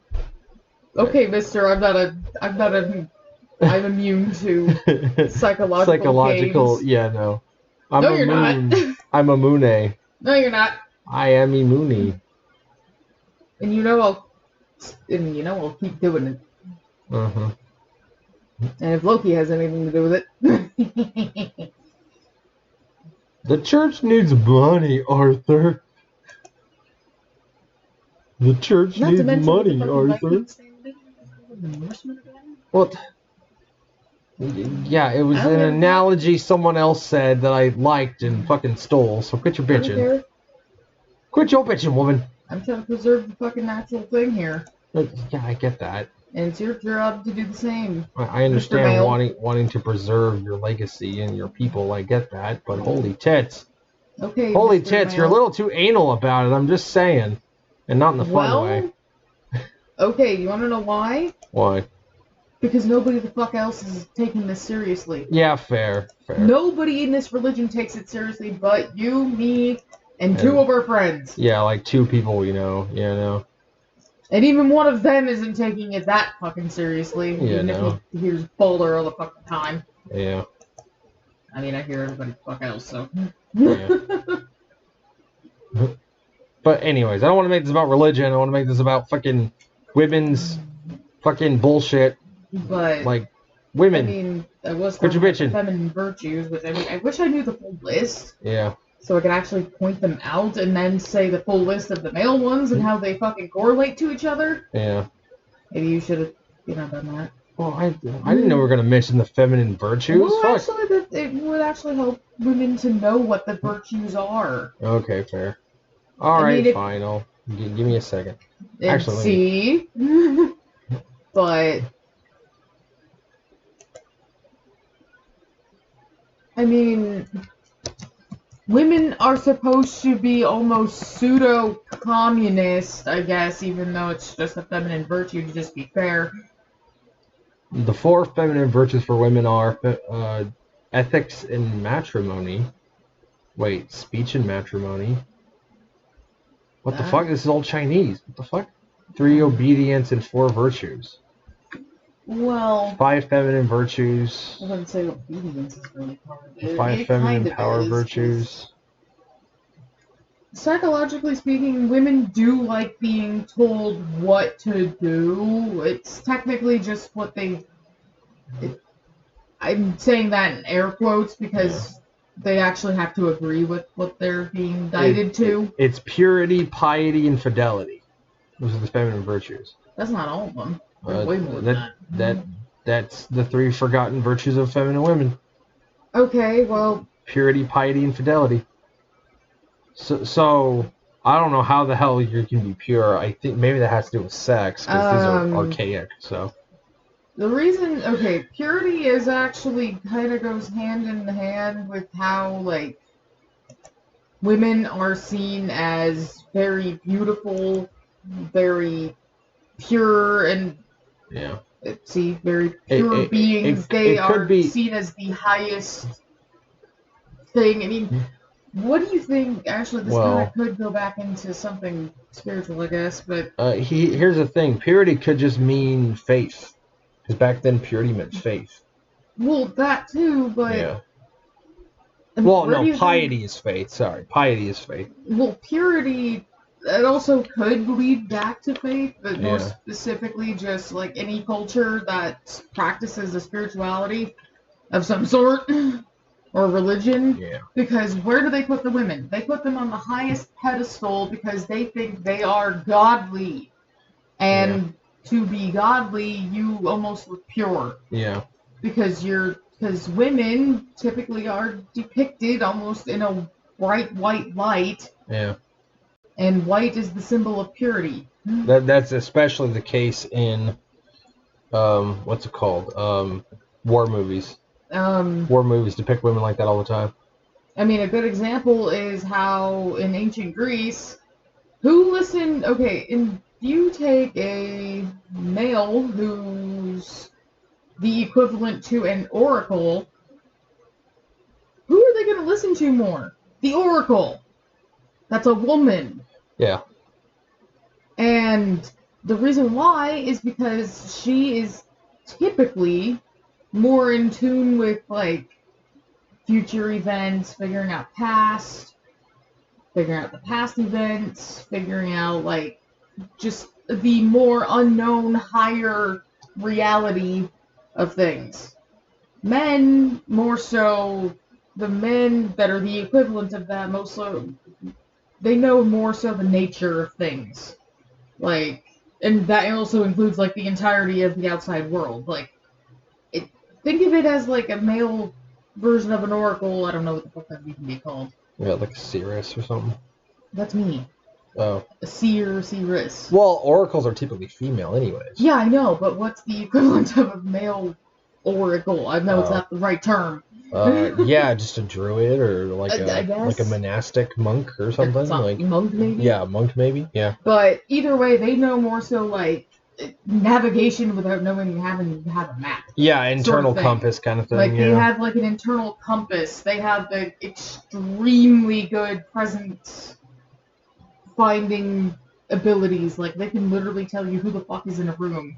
Okay, mister, I'm immune to psychological games. Yeah, no. No, you're not. I'm a moone. No, you're not. I am immune. And I'll keep doing it. Uh-huh. And if Loki has anything to do with it. The church needs money, Arthur. The church needs money, Arthur. Well, yeah, it was an analogy someone else said that I liked and fucking stole, so quit your bitching. Quit your bitching, woman. I'm trying to preserve the fucking natural thing here. Yeah, I get that. And it's your job to do the same. I understand wanting to preserve your legacy and your people. I get that, but holy tits. Okay. Holy tits, you're a little too anal about it. I'm just saying, and not in the fun way. Okay, you want to know why? Why? Because nobody the fuck else is taking this seriously. Yeah, fair. Nobody in this religion takes it seriously but you, me, And 2 of her friends. Yeah, like 2 people we know. Yeah, no. And even one of them isn't taking it that fucking seriously. Yeah, even no. if he hears Boulder all the fucking time. Yeah. I mean, I hear everybody fuck else, so. Yeah. But anyways, I don't want to make this about religion. I want to make this about fucking women's fucking bullshit. But like women. I mean, I was Quit talking your about the bitching. feminine virtues, which I mean, I wish I knew the full list. Yeah. So I could actually point them out and then say the full list of the male ones and how they fucking correlate to each other. Yeah. Maybe you should have, done that. Well, I didn't know we were gonna mention the feminine virtues. Well, Fuck. actually, it would actually help women to know what the virtues are. Okay, fair. All right, fine. I'll give me a second. Actually, but I mean, women are supposed to be almost pseudo-communist, I guess, even though it's just a feminine virtue to just be fair. The 4 feminine virtues for women are ethics in matrimony. Wait, speech in matrimony. What the fuck? This is all Chinese. What the fuck? 3 obedience and 4 virtues. Well, 5 feminine virtues. I wouldn't say obedience is really part of it. 5 feminine power virtues. Psychologically speaking, women do like being told what to do. It's technically just what I'm saying that in air quotes because they actually have to agree with what they're being guided to. It's purity, piety, and fidelity. Those are the feminine virtues. That's not all of them. There's way more than that. That's the 3 forgotten virtues of feminine women. Okay, well... Purity, piety, and fidelity. So I don't know how the hell you can be pure. I think maybe that has to do with sex, because these are archaic, so... The reason... Okay, purity is actually kind of goes hand in hand with how, like, women are seen as very beautiful, very pure, and... Yeah. Very pure beings. They are seen as the highest thing. I mean... What do you think? Actually, this kind of could go back into something spiritual, I guess, but... here's the thing. Purity could just mean faith. Because back then, purity meant faith. Well, that too, but... Yeah. Well, no, piety is faith. Sorry, piety is faith. Well, purity, that also could lead back to faith, but more specifically just, like, any culture that practices a spirituality of some sort... or religion, because where do they put the women? They put them on the highest pedestal because they think they are godly. And to be godly, you almost look pure. Yeah. Because women typically are depicted almost in a bright white light. Yeah. And white is the symbol of purity. That's especially the case in, what's it called? War movies. War movies depict women like that all the time. I mean, a good example is how in ancient Greece, if you take a male who's the equivalent to an oracle, who are they going to listen to more? The oracle. That's a woman. Yeah. And the reason why is because she is typically more in tune with, like, future events, figuring out the past events, figuring out, like, just the more unknown, higher reality of things. Men, more so, the men that are the equivalent of that, most so, they know more so the nature of things. Like, and that also includes, like, the entirety of the outside world. Like, think of it as, like, a male version of an oracle. I don't know what the fuck that would even be called. Yeah, like a seeress or something. That's me. Oh. A seeress. Well, oracles are typically female anyways. Yeah, I know, but what's the equivalent of a male oracle? I know it's not the right term. Yeah, just a druid or like a monastic monk or something. Like monk maybe? Yeah, monk maybe. Yeah. But either way, they know more so, like, navigation without knowing having to have a map. Yeah, internal thing. compass kind of thing. Like, yeah. they have, like, an internal compass. They have the extremely good presence finding abilities. Like, they can literally tell you who the fuck is in a room.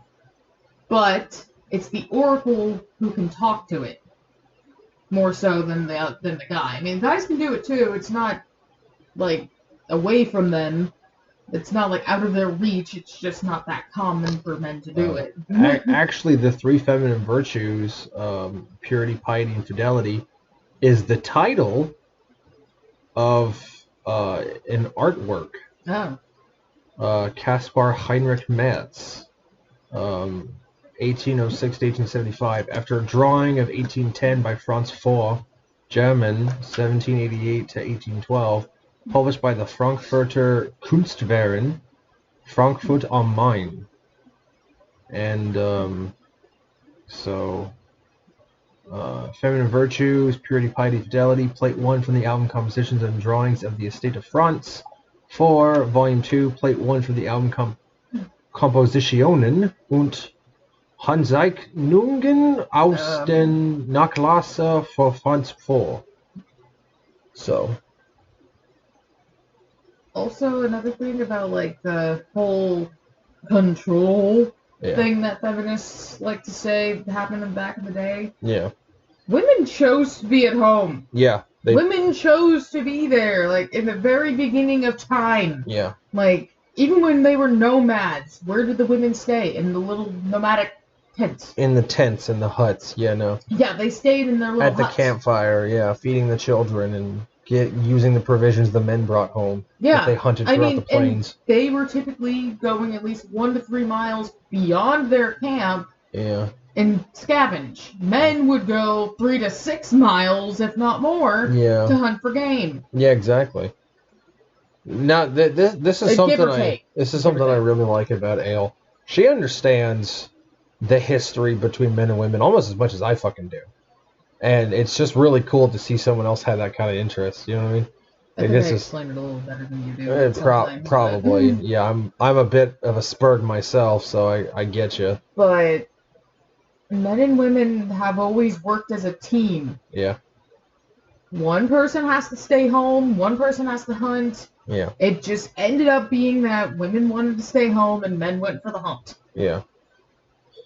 But it's the Oracle who can talk to it. More so than the guy. I mean, guys can do it too. It's not, like, away from them. It's not, like, out of their reach. It's just not that common for men to do it. Actually, the 3 feminine virtues, purity, piety, and fidelity, is the title of an artwork. Oh. Caspar Heinrich Metz, 1806 to 1875. After a drawing of 1810 by Franz Foer, German, 1788 to 1812, published by the Frankfurter Kunstverein, Frankfurt am Main. And Feminine Virtues, Purity, Piety, Fidelity, Plate 1 from the album Compositions and Drawings of the Estate of Franz. 4, Volume 2, Plate 1 from the album Kompositionen und Handzeichnungen aus den Nachlasse für Franz 4. So. Also, another thing about, like, the whole control thing that feminists like to say happened back in the day. Yeah. Women chose to be at home. Yeah. Women chose to be there, like, in the very beginning of time. Yeah. Like, even when they were nomads, where did the women stay? In the little nomadic tents. In the tents, in the huts, yeah, no. Yeah, they stayed in their little huts. At the campfire, yeah, feeding the children and using the provisions the men brought home. Yeah. That they hunted throughout the plains. And they were typically going at least 1 to 3 miles beyond their camp. Yeah. And scavenge. Men would go 3 to 6 miles, if not more, to hunt for game. Yeah, exactly. Now, this is something I really like about Ale. She understands the history between men and women almost as much as I fucking do, and it's just really cool to see someone else have that kind of interest. You know what I mean? I think I explain it a little better than you do. Probably, yeah. I'm a bit of a spurg myself, so I get you. But men and women have always worked as a team. Yeah. One person has to stay home, one person has to hunt. Yeah. It just ended up being that women wanted to stay home and men went for the hunt. Yeah.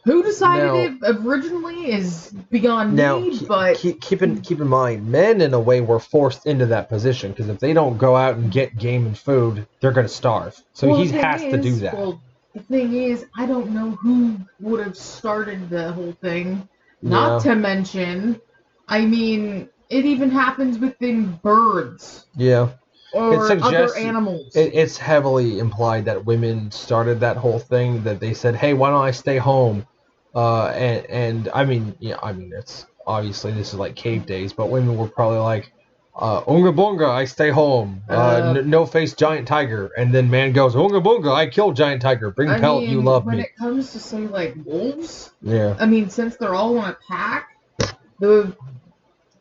Who decided it originally is beyond me, but... Keep in mind, men in a way were forced into that position, because if they don't go out and get game and food, they're going to starve. So he has to do that. Well, the thing is, I don't know who would have started the whole thing. Not to mention, I mean, it even happens within birds. Yeah. Or other animals. It's heavily implied that women started that whole thing, that they said, hey, why don't I stay home? And I mean, it's obviously this is like cave days, but women were probably like, Unga Bunga, I stay home. No face giant tiger. And then man goes, Unga Bunga, I killed giant tiger. Bring pelt, you love me. When it comes to, say, like, wolves, yeah. I mean, since they're all in a pack,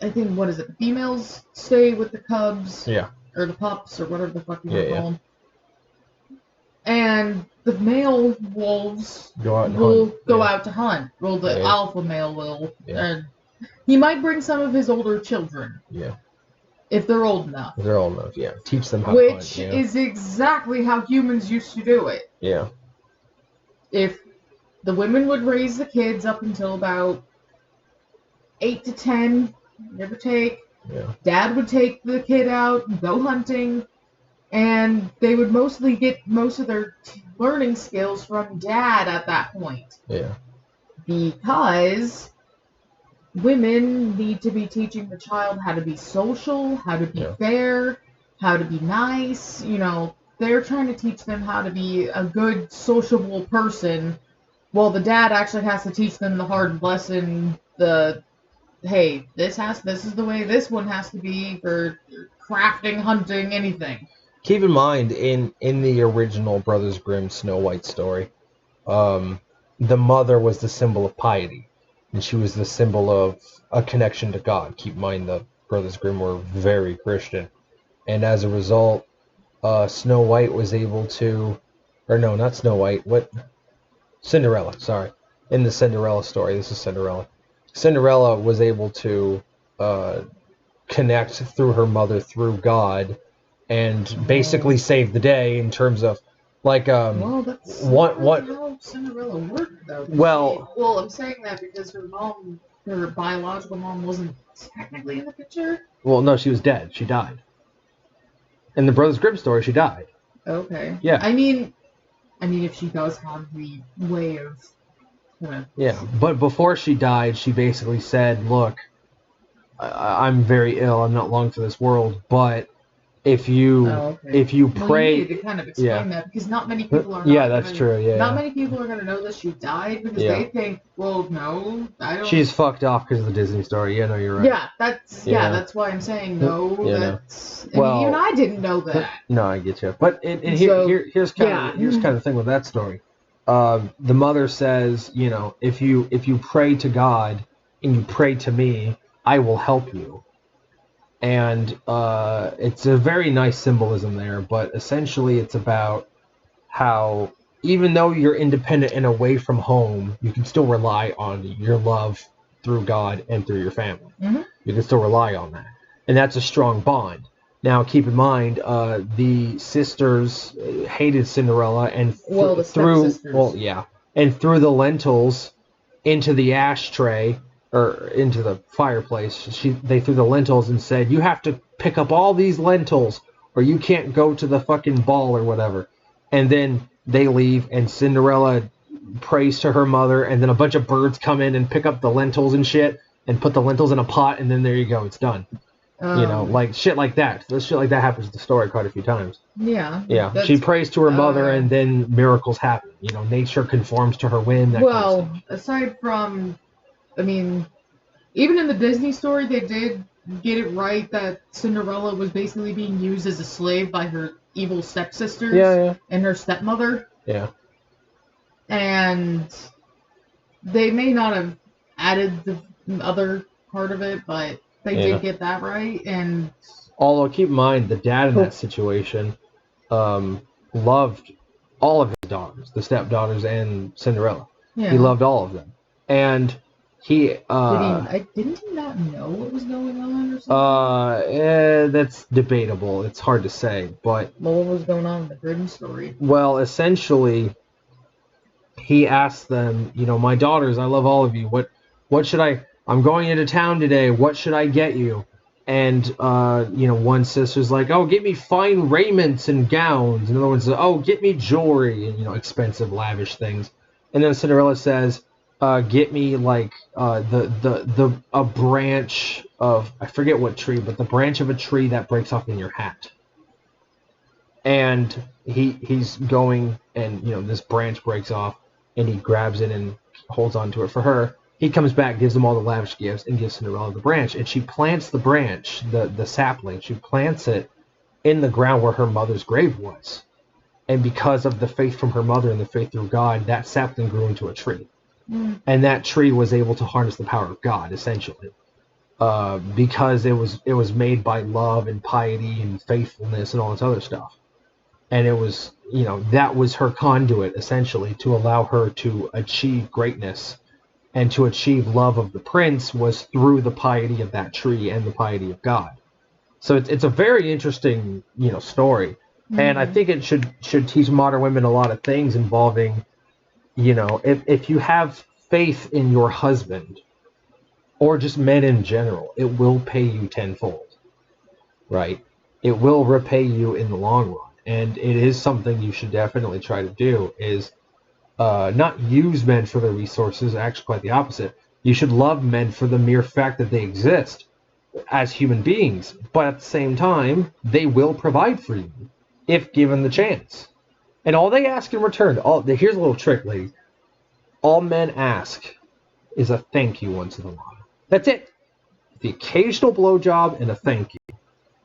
I think, females stay with the cubs. Yeah. Or the pups, or whatever the fuck you want to call them. And the male wolves will go out to hunt. Well, the alpha male will. Yeah. And he might bring some of his older children. Yeah. If they're old enough. If they're old enough, yeah. Teach them how to hunt. Which is exactly how humans used to do it. Yeah. If the women would raise the kids up until about 8 to 10, give or take. Yeah. Dad would take the kid out and go hunting, and they would mostly get most of their learning skills from Dad at that point. Yeah. Because women need to be teaching the child how to be social, how to be fair, how to be nice. You know, they're trying to teach them how to be a good, sociable person, while the dad actually has to teach them the hard lesson, hey, this is the way this one has to be for crafting, hunting, anything. Keep in mind, in the original Brothers Grimm Snow White story, the mother was the symbol of piety, and she was the symbol of a connection to God. Keep in mind, the Brothers Grimm were very Christian, and as a result, Snow White was able to, or no, not Snow White, what? Cinderella, sorry. In the Cinderella story, this is Cinderella. Cinderella was able to connect through her mother, through God, and basically save the day in terms of, like, Well, that's what how Cinderella worked, though. Well, I'm saying that because her biological mom, wasn't technically in the picture. well, no, she was dead. She died. In the Brothers Grimm story, she died. Okay. Yeah. I mean, if she does have the way of. Yeah, but before she died, she basically said, "Look, I'm very ill. I'm not long for this world, but if you pray, you needed to kind of explain that because not many people are. Yeah, that's true. Yeah, not many people are going to know that she died because they think, well, no, I don't. She's fucked off because of the Disney story. Yeah, no, you're right. Yeah, that's why I'm saying no. That's well, even I didn't know that. No, I get you. But here's kind of the thing with that story. The mother says, if you pray to God and you pray to me, I will help you. And it's a very nice symbolism there, but essentially it's about how even though you're independent and away from home, you can still rely on your love through God and through your family. Mm-hmm. You can still rely on that. And that's a strong bond. Now, keep in mind, the sisters hated Cinderella and threw the lentils into the ashtray or into the fireplace. They threw the lentils and said, "You have to pick up all these lentils, or you can't go to the fucking ball or whatever." And then they leave, and Cinderella prays to her mother, and then a bunch of birds come in and pick up the lentils and shit, and put the lentils in a pot, and then there you go, it's done. Like shit like that. This shit like that happens in the story quite a few times. Yeah. Yeah. She prays to her mother, and then miracles happen. Nature conforms to her whim. Aside from, even in the Disney story, they did get it right that Cinderella was basically being used as a slave by her evil stepsisters and her stepmother. Yeah. And they may not have added the other part of it, but they did get that right. And although keep in mind, the dad in that situation loved all of his daughters, the stepdaughters and Cinderella. Yeah. He loved all of them. And he didn't he not know what was going on or something? That's debatable. It's hard to say, but what was going on in the Grimm story? Well, essentially, he asked them, "My daughters, I love all of you. What should I'm going into town today. What should I get you?" And one sister's like, "Oh, get me fine raiments and gowns." Another one says, "Oh, get me jewelry and expensive, lavish things." And then Cinderella says, "Get me like a branch of, I forget what tree, but the branch of a tree that breaks off in your hat." And he's going, and this branch breaks off, and he grabs it and holds onto it for her. He comes back, gives them all the lavish gifts, and gives Cinderella the branch. And she plants the branch, the sapling. She plants it in the ground where her mother's grave was. And because of the faith from her mother and the faith through God, that sapling grew into a tree. Mm. And that tree was able to harness the power of God, essentially, because it was made by love and piety and faithfulness and all this other stuff. And it was, that was her conduit, essentially, to allow her to achieve greatness and to achieve love of the prince was through the piety of that tree and the piety of God. So it's a very interesting, story. Mm-hmm. And I think it should teach modern women a lot of things involving, if you have faith in your husband or just men in general, it will pay you tenfold, right? It will repay you in the long run. And it is something you should definitely try to do, is not use men for their resources, actually quite the opposite. You should love men for the mere fact that they exist as human beings, but at the same time, they will provide for you if given the chance. And all they ask in return, here's a little trick, ladies. All men ask is a thank you once in a while. That's it. The occasional blowjob and a thank you.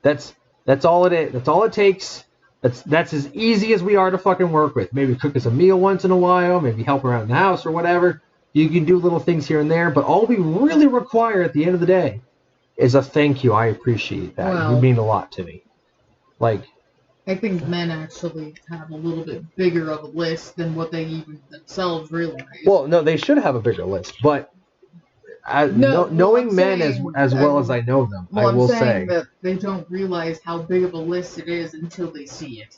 That's all it is. That's all it takes. That's as easy as we are to fucking work with. Maybe cook us a meal once in a while, maybe help around the house or whatever. You can do little things here and there, but all we really require at the end of the day is a thank you. I appreciate that. You mean a lot to me. Like, I think men actually have a little bit bigger of a list than what they even themselves realize. Well, no, they should have a bigger list, but knowing men as well as I know them, I will say that they don't realize how big of a list it is until they see it.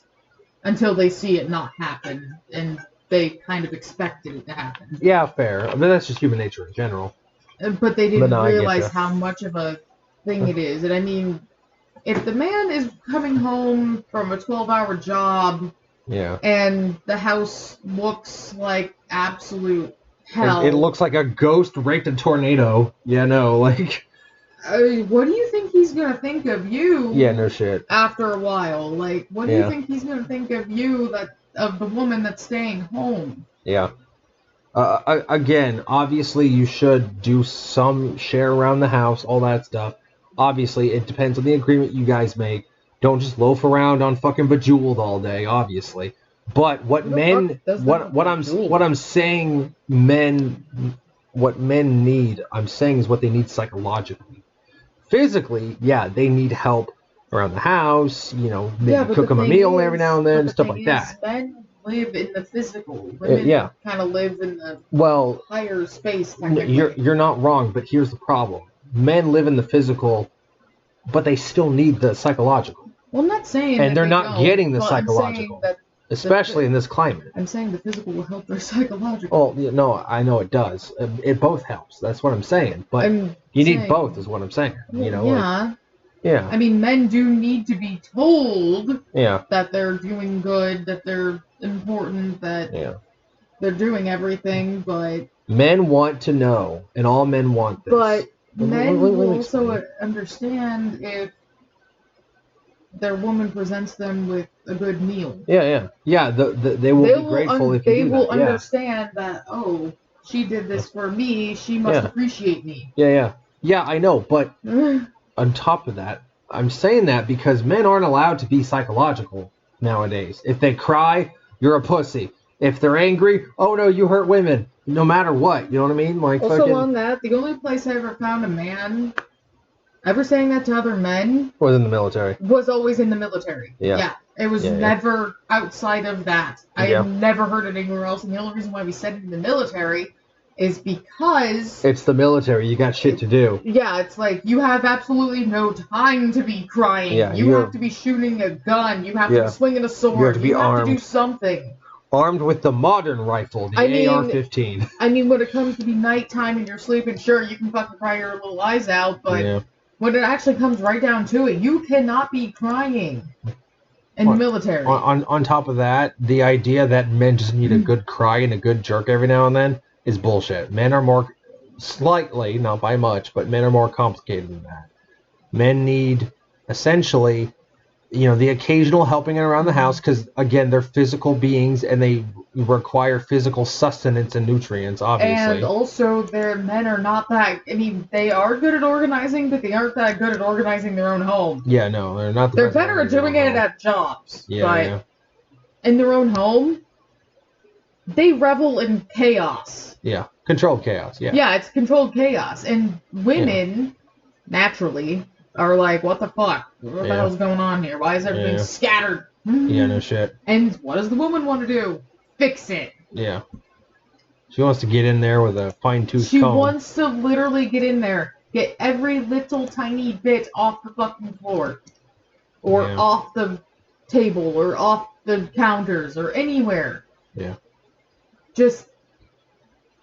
Until they see it not happen, and they kind of expected it to happen. Yeah, fair. I mean, that's just human nature in general. But they didn't realize how much of a thing it is. And I mean, if the man is coming home from a 12-hour job, and the house looks like absolute hell. It looks like a ghost raked a tornado. Yeah, no, like... what do you think he's going to think of you? Yeah, no shit. After a while. Like, what do you think he's going to think of you, of the woman that's staying home? Yeah. Again, obviously you should do some share around the house, all that stuff. Obviously, it depends on the agreement you guys make. Don't just loaf around on fucking Bejeweled all day, obviously. But what I'm saying what men need, I'm saying is what they need psychologically. Physically, yeah, they need help around the house, maybe cook them a meal every now and then, stuff like that. Men live in the physical. Women kind of live in the higher space. You're not wrong, but here's the problem. Men live in the physical, but they still need the psychological. Well, I'm not saying and they're not getting the psychological, especially in this climate. I'm saying the physical will help their psychological. Oh, no, I know it does. It both helps. That's what I'm saying. But you need both, is what I'm saying. Yeah. I mean, men do need to be told that they're doing good, that they're important, that they're doing everything, but... Men want to know, and all men want this. But men will also understand if their woman presents them with a good meal. Yeah. They will be grateful if you do that. They will understand that, oh, she did this for me, she must appreciate me. Yeah, I know, but on top of that, I'm saying that because men aren't allowed to be psychological nowadays. If they cry, you're a pussy. If they're angry, oh no, you hurt women. No matter what, you know what I mean? Like, also on that, the only place I ever found a man ever saying that to other men was in the military. Was always in the military. Yeah. It was never outside of that. I have never heard it anywhere else, and the only reason why we said it in the military is because... It's the military. You got shit to do. Yeah, it's like, you have absolutely no time to be crying. Yeah, you have to be shooting a gun. You have to be swinging a sword. You have to be armed. To do something. Armed with the modern rifle, the AR-15. I mean, when it comes to be nighttime and you're sleeping, sure, you can fucking cry your little eyes out, but when it actually comes right down to it, you cannot be crying in the military. On top of that, the idea that men just need a good cry and a good jerk every now and then is bullshit. Men are more, slightly, not by much, but men are more complicated than that. Men need, essentially, the occasional helping around the house, because, again, they're physical beings, and they require physical sustenance and nutrients, obviously. And also, their men are not that, they are good at organizing, but they aren't that good at organizing their own home. Yeah, no, they're not. They're better at doing it at jobs. Yeah. In their own home, they revel in chaos. Yeah, controlled chaos, Yeah, it's controlled chaos. And women, naturally, are like, what the fuck? What the hell's going on here? Why is everything scattered? Yeah, no shit. And what does the woman want to do? Fix it. Yeah. She wants to get in there with a fine-tooth comb. She wants to literally get in there. Get every little tiny bit off the fucking floor. Or off the table. Or off the counters. Or anywhere. Yeah.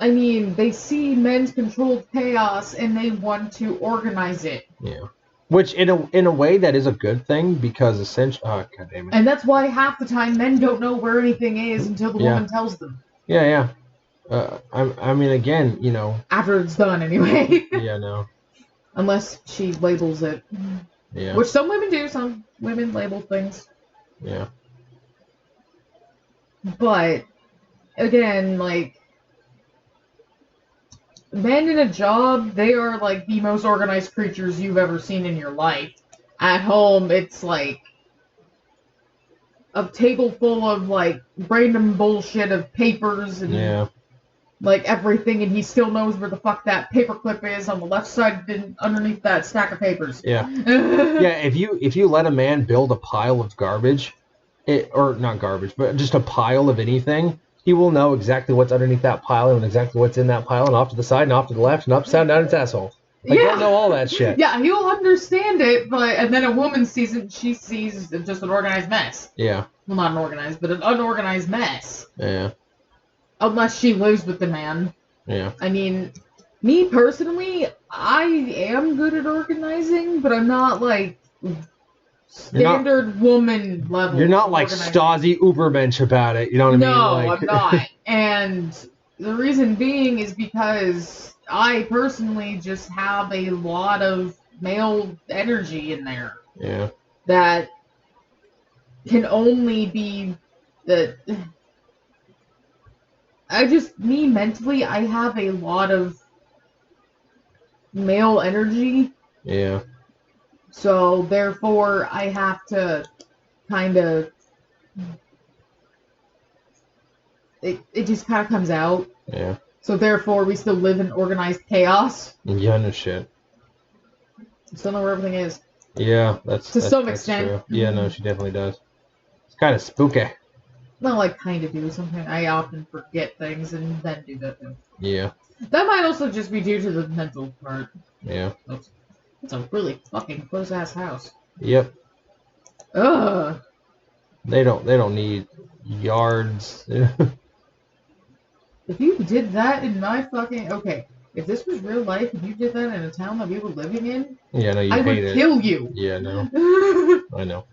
They see men's controlled chaos and they want to organize it. Yeah. Which, in a way, that is a good thing, because essentially... Oh, God damn it. And that's why half the time men don't know where anything is until the woman tells them. Yeah. I mean, again, After it's done, anyway. Yeah, no. Unless she labels it. Yeah. Which some women do. Some women label things. Yeah. But, again, men in a job, they are the most organized creatures you've ever seen in your life. At home, it's a table full of random bullshit of papers and everything, and he still knows where the fuck that paperclip is on the left side underneath that stack of papers. Yeah. Yeah, if you let a man build a pile of garbage, or not garbage, but just a pile of anything, he will know exactly what's underneath that pile and exactly what's in that pile and off to the side and off to the left and upside down its asshole. Like, he'll know all that shit. Yeah, he'll understand it, and then a woman sees it and she sees just an organized mess. Yeah. Well, not an organized, but an unorganized mess. Yeah. Unless she lives with the man. Yeah. I mean, me personally, I am good at organizing, but I'm not like standard woman level. You're not like Stasi Ubermensch about it, you know what I mean? No, like... I'm not. And the reason being is because I personally just have a lot of male energy in there. Yeah. That can only be the... me mentally, I have a lot of male energy. Yeah. So, therefore, I have to kind of... It just kind of comes out. Yeah. So, therefore, we still live in organized chaos. Yeah, no shit. Still know where everything is. Yeah, that's... To some that's extent. True. Yeah, no, she definitely does. It's kind of spooky. Well, I kind of do. Sometimes I often forget things and then do that thing. Yeah. That might also just be due to the mental part. Yeah. It's a really fucking close-ass house. Yep. Ugh. They don't need yards. If you did that in my fucking... Okay, if this was real life and you did that in a town that we were living in... Yeah, no, I would kill you. Yeah, no. I know.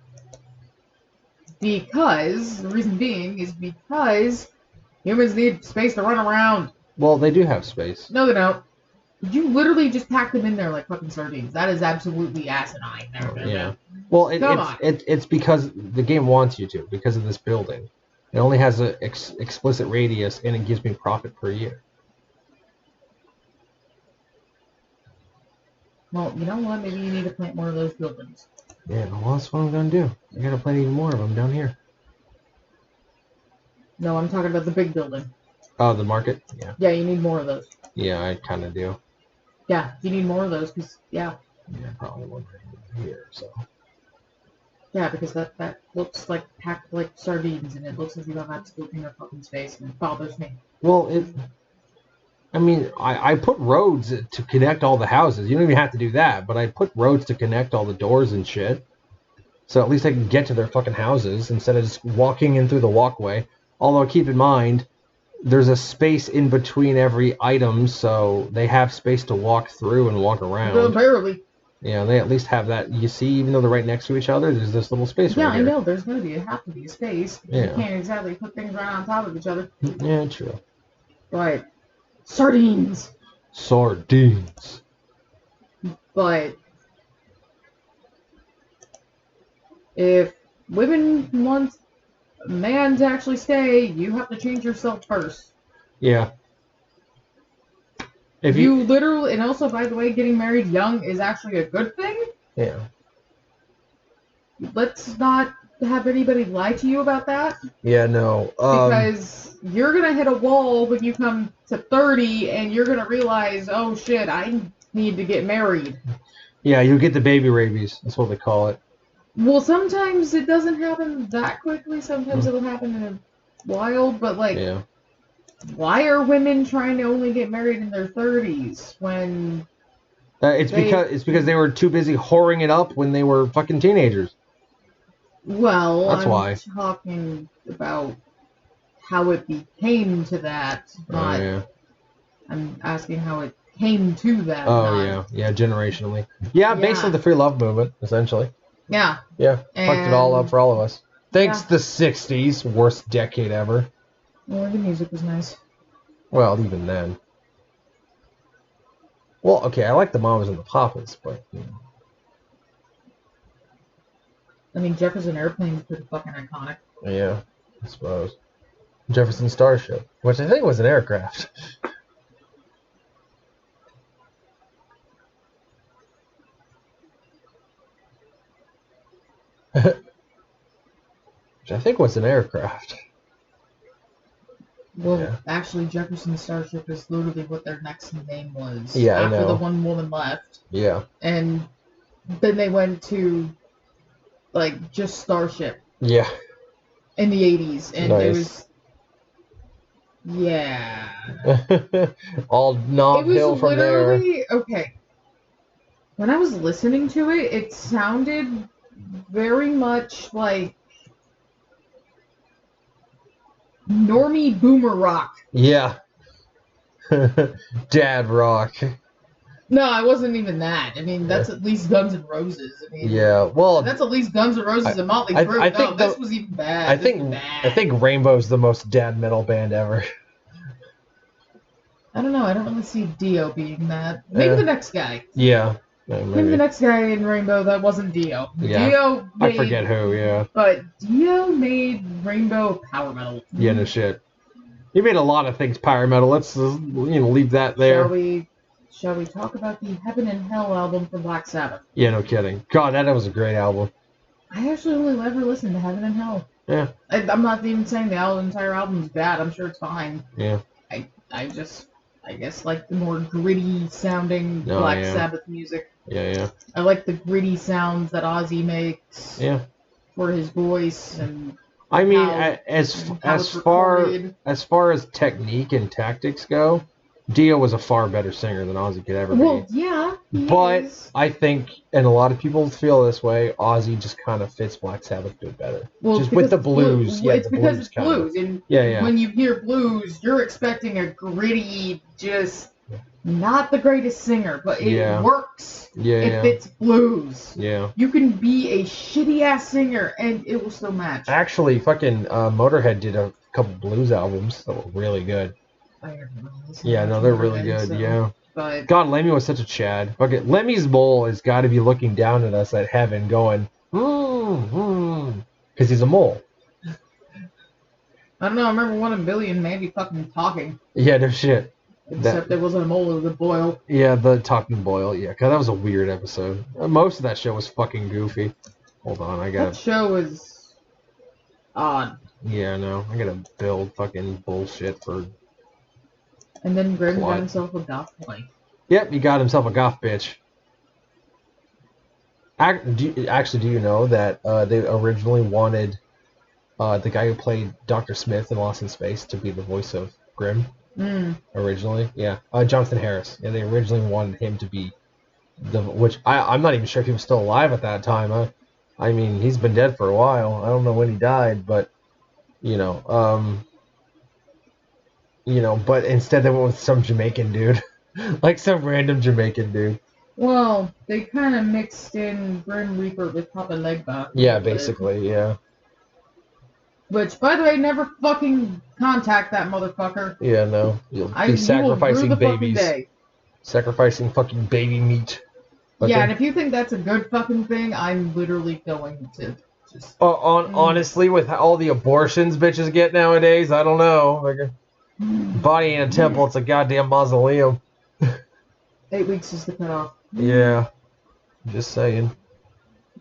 Because, the reason being is because humans need space to run around. Well, they do have space. No, they don't. You literally just pack them in there like fucking sardines. That is absolutely asinine. Yeah. Well, it's because the game wants you to, because of this building. It only has an explicit radius, and it gives me profit per year. Well, you know what? Maybe you need to plant more of those buildings. Yeah, well, that's what I'm going to do. I got to plant even more of them down here. No, I'm talking about the big building. Oh, the market? Yeah. Yeah, you need more of those. Yeah, I kind of do. Yeah, you need more of those, because, yeah. Yeah, probably one right here, so... Yeah, because that looks like packed like sardines, and it looks like you don't have to go in your fucking space, and it bothers me. Well, I mean, I put roads to connect all the houses. You don't even have to do that, but I put roads to connect all the doors and shit. So at least I can get to their fucking houses instead of just walking in through the walkway. Although, keep in mind, there's a space in between every item, so they have space to walk through and walk around. Barely. Yeah, they at least have that. You see, even though they're right next to each other, there's this little space right here. Yeah, I know. There's going to have to be a space. Yeah. You can't exactly put things right on top of each other. Yeah, true. Right. Sardines. Sardines. But if women want a man to actually stay, you have to change yourself first. Yeah. If you literally, and also, by the way, getting married young is actually a good thing. Yeah. Let's not have anybody lie to you about that. Yeah, no. Because you're going to hit a wall when you come to 30, and you're going to realize, oh shit, I need to get married. Yeah, you'll get the baby rabies. That's what they call it. Well, sometimes it doesn't happen that quickly. Sometimes it'll happen in a while, but like... Yeah. Why are women trying to only get married in their 30s when... It's because they were too busy whoring it up when they were fucking teenagers. Well, that's why. I'm talking about how it became to that. Not, yeah. I'm asking how it came to that. Oh, yeah, generationally. Yeah, basically the free love movement, essentially. Yeah. Yeah, fucked it all up for all of us. Thanks to the 60s, worst decade ever. Well, the music was nice. Well, even then. Well, okay, I like the Mamas and the Papas, but... You know. I mean, Jefferson Airplane is pretty fucking iconic. Yeah, I suppose. Jefferson Starship, which I think was an aircraft. Which I think was an aircraft. Well, actually, Jefferson Starship is literally what their next name was. Yeah, after I know. the one woman left. Yeah. And then they went to, like, just Starship. Yeah. in the 80s, and it Nice. was, yeah. All knob It was hill from there. literally, okay. When I was listening to it, it sounded very much like normie boomer rock. Yeah. Dad rock. No, it wasn't even that. I mean, that's Yeah. at least Guns N' Roses. I mean, Yeah. Well, that's at least Guns N' Roses and Motley Crue. I No, think this was even bad. I This was think bad. Rainbow's the most dad metal band ever. I don't know. I don't really see Dio being that. Maybe Yeah. the next guy. Yeah. Maybe the next guy in Rainbow that wasn't Dio. Yeah. Dio made, I forget who. Yeah. but Dio made Rainbow power metal. Yeah. No shit. He made a lot of things power metal. Let's leave that there. Shall we talk about the Heaven and Hell album from Black Sabbath? Yeah. No kidding. God, that was a great album. I actually only ever listened to Heaven and Hell. Yeah. I'm not even saying the entire album is bad. I'm sure it's fine. Yeah. I guess like the more gritty sounding Black Sabbath music. Yeah. I like the gritty sounds that Ozzy makes. Yeah. For his voice and. I mean, as far as technique and tactics go, Dio was a far better singer than Ozzy could ever be. Well, yeah. But I think, and a lot of people feel this way, Ozzy just kind of fits Black Sabbath a bit better. Well, just with the blues. Yeah, it's because it's blues. And yeah. When you hear blues, you're expecting a gritty, just not the greatest singer, but it works. If it's blues. Yeah. You can be a shitty ass singer and it will still match. Actually, fucking Motorhead did a couple blues albums that were really good. Yeah, no, they're really good. So, yeah. But God, Lemmy was such a Chad. Okay, Lemmy's mole has got to be looking down at us at heaven, going, because he's a mole. I don't know. I remember one in Billion maybe fucking talking. Yeah, no shit. Except there wasn't a mole, it was a boil. Yeah, the talking boil. Yeah, because that was a weird episode. Most of that show was fucking goofy. Hold on, That show was odd. Yeah, no, I gotta build fucking bullshit for. And then Grim got himself a goth wife. Yep, he got himself a goth bitch. Do you know that they originally wanted the guy who played Dr. Smith in Lost in Space to be the voice of Grim? Originally, yeah. Jonathan Harris. Yeah, they originally wanted him to be which I'm not even sure if he was still alive at that time. I mean, he's been dead for a while. I don't know when he died, but but instead they went with some Jamaican dude, like some random Jamaican dude. Well, they kind of mixed in Grim Reaper with Papa Legba. Yeah, basically, yeah. Which, by the way, never fucking contact that motherfucker. Yeah, no. You'll be sacrificing babies. Sacrificing fucking baby meat. Okay. Yeah, and if you think that's a good fucking thing, I'm literally going to just... honestly, with all the abortions bitches get nowadays, I don't know. Like, body ain't a temple, it's a goddamn mausoleum. 8 weeks is the cutoff. Yeah. Just saying.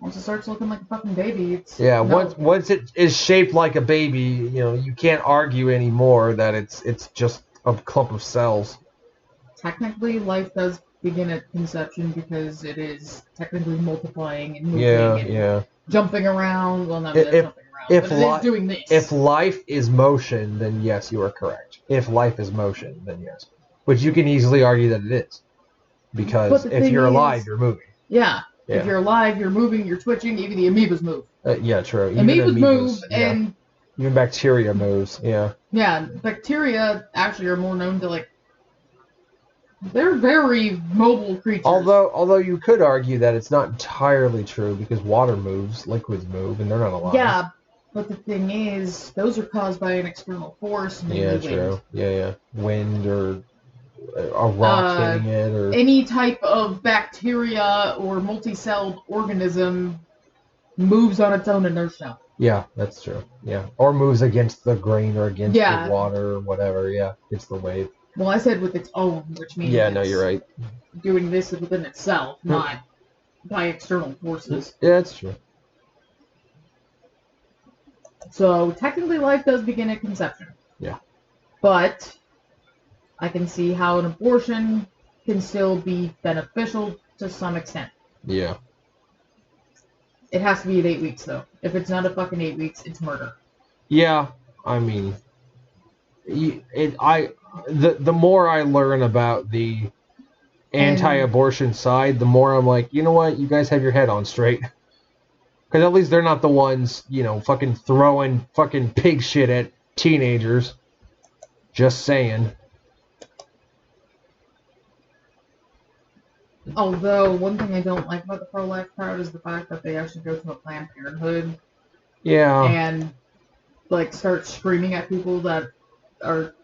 Once it starts looking like a fucking baby, it's... Yeah, once it is shaped like a baby, you can't argue anymore that it's just a clump of cells. Technically, life does begin at conception because it is technically multiplying and moving and jumping around. Well, not jumping around, but it is doing this. If life is motion, then yes, you are correct. If life is motion, then yes. Which you can easily argue that it is. Because if you're alive, you're moving. Yeah. If you're alive, you're moving, you're twitching, even the amoebas move. Yeah, true. Amoebas move, and... Even bacteria moves, yeah. Yeah, bacteria actually are more known to, they're very mobile creatures. Although you could argue that it's not entirely true, because water moves, liquids move, and they're not alive. Yeah, but the thing is, those are caused by an external force. Yeah, true. Yeah. Wind or... a rock hitting it, or any type of bacteria or multi-celled organism moves on its own inertia. Yeah, that's true. Yeah, or moves against the grain or against the water or whatever. Yeah, it's the wave. Well, I said with its own, which means no, you're right. Doing this within itself, not by external forces. Yeah, that's true. So technically, life does begin at conception. Yeah, but I can see how an abortion can still be beneficial to some extent. Yeah. It has to be at 8 weeks, though. If it's not a fucking 8 weeks, it's murder. Yeah, I mean, the more I learn about the And anti-abortion side, the more I'm like, you know what, you guys have your head on straight. Because at least they're not the ones, fucking throwing fucking pig shit at teenagers. Just saying. although one thing I don't like about the pro-life crowd is the fact that they actually go to a Planned Parenthood Yeah. and like start screaming at people that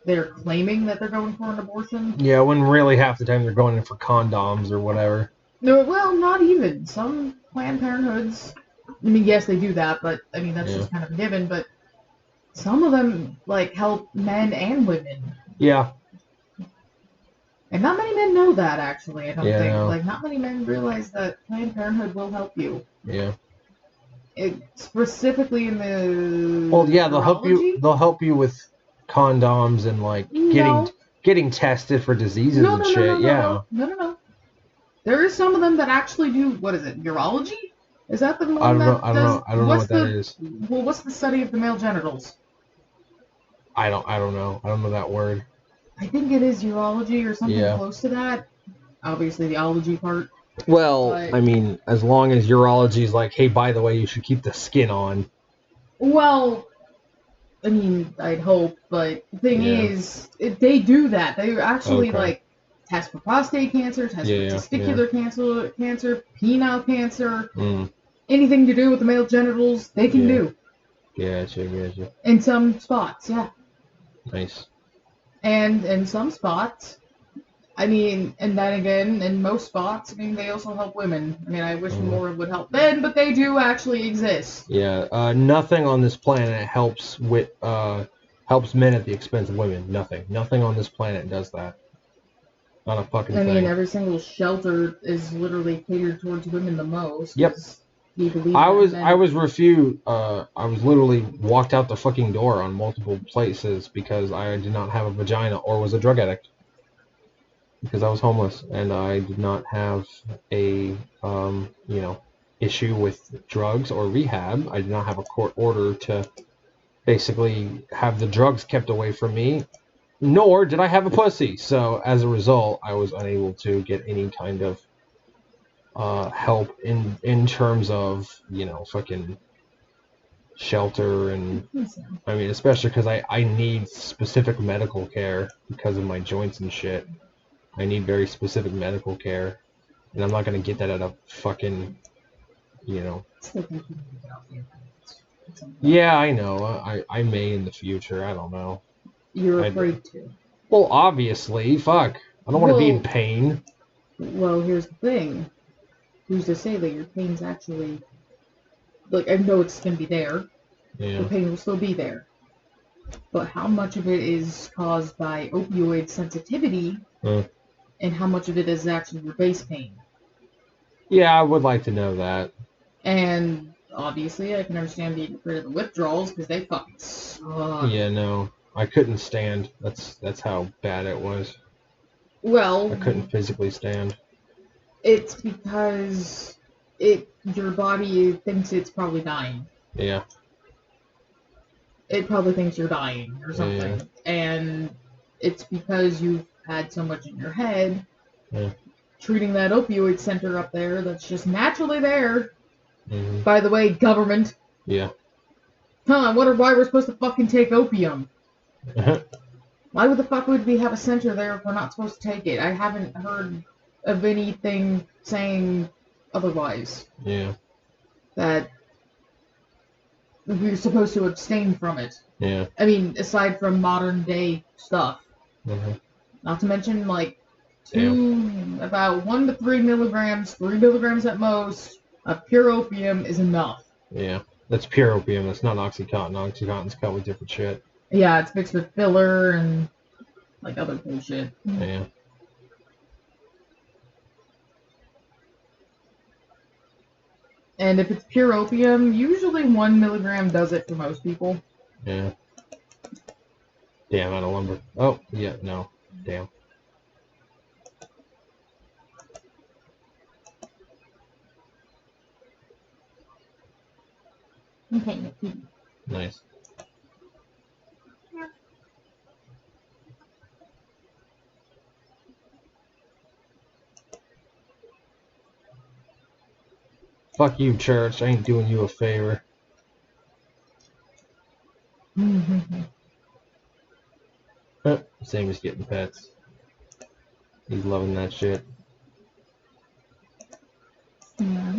they're claiming that they're going for an abortion. Yeah, when really half the time they're going in for condoms or whatever. No, well, not even. Some Planned Parenthoods, I mean, yes, they do that, but I mean, that's just kind of a given, but some of them, like, help men and women. Yeah. And not many men know that, actually, I don't Yeah, think. no. Like, not many men realize that Planned Parenthood will help you. Yeah. Specifically in the Well, yeah, they'll help you. urology? They'll help you with condoms and like No. getting tested for diseases No, and no, no, shit. no, no, Yeah. no, no, no, no. There is some of them that actually do, what is it, urology? Is that the I one don't know. that I don't does, know. I don't know what that is. well, what's the study of the male genitals? I don't know. I don't know that word. I think it is urology or something Yeah. close to that. Obviously, the ology part. Well, But, I mean, as long as urology is like, hey, by the way, you should keep the skin on. well, I mean, I'd hope, but the thing Yeah. is, they do that. They actually, Okay. like, test for prostate cancer, test for Yeah. testicular cancer, penile cancer, Mm. anything to do with the male genitals, they can Yeah. do. Gotcha. In some spots, yeah. Nice. And in some spots, I mean, and then again, in most spots, I mean, they also help women. I mean, I wish more would help men, but they do actually exist. Yeah. Nothing on this planet helps helps men at the expense of women. Nothing. Nothing on this planet does that. Not a fucking I mean, thing. every single shelter is literally catered towards women the most. Yep. You believe I that was men. refused. I was literally walked out the fucking door on multiple places because I did not have a vagina or was a drug addict. Because I was homeless and I did not have a issue with drugs or rehab. I did not have a court order to basically have the drugs kept away from me, nor did I have a pussy. So as a result, I was unable to get any kind of help in terms of fucking shelter. And I mean, especially because I need specific medical care because of my joints and shit. I need very specific medical care, and I'm not gonna get that at a fucking, Yeah, I know. I may in the future. I don't know. You're afraid to. Well, obviously, fuck. I don't want to be in Well, pain. well, here's the thing. Who's to say that your pain's actually, like, I know it's gonna be there. Yeah. The pain will still be there. But how much of it is caused by opioid sensitivity, and how much of it is actually your base pain? Yeah, I would like to know that. And obviously, I can understand being afraid of the withdrawals because they fucking suck. Yeah, no, I couldn't stand. That's how bad it was. Well, I couldn't physically stand. it's because your body thinks it's probably dying. Yeah. It probably thinks you're dying or something. Yeah. And it's because you've had so much in your head. Yeah. Treating that opioid center up there that's just naturally there. Mm-hmm. By the way, government. Yeah. I wonder why we're supposed to fucking take opium. Why would the fuck would we have a center there if we're not supposed to take it? I haven't heard of anything saying otherwise. Yeah. That we're supposed to abstain from it. Yeah. I mean, aside from modern day stuff. Mm-hmm. Not to mention, like, about 1 to 3 milligrams, 3 milligrams at most, of pure opium is enough. Yeah. That's pure opium. That's not Oxycontin. Oxycontin's cut with different shit. Yeah, it's mixed with filler and, like, other bullshit. Yeah. And if it's pure opium, usually 1 milligram does it for most people. Yeah. Damn, out of lumber. Oh, yeah, no. Damn. Okay. Nice. Fuck you, church. I ain't doing you a favor. Same as getting pets. He's loving that shit. Yeah.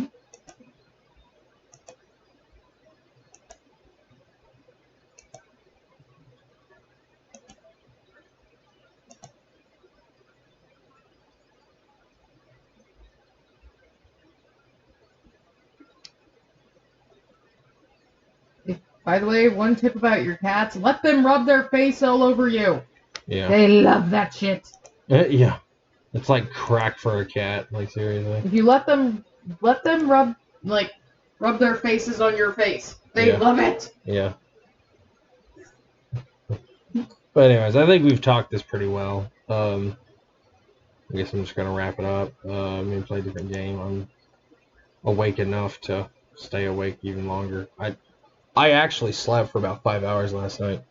By the way, one tip about your cats, let them rub their face all over you. Yeah. They love that shit. Yeah. It's like crack for a cat, like seriously. If you let them rub their faces on your face. They love it. Yeah. But anyways, I think we've talked this pretty well. I guess I'm just gonna wrap it up. I'm gonna play a different game. I'm awake enough to stay awake even longer. I actually slept for about 5 hours last night.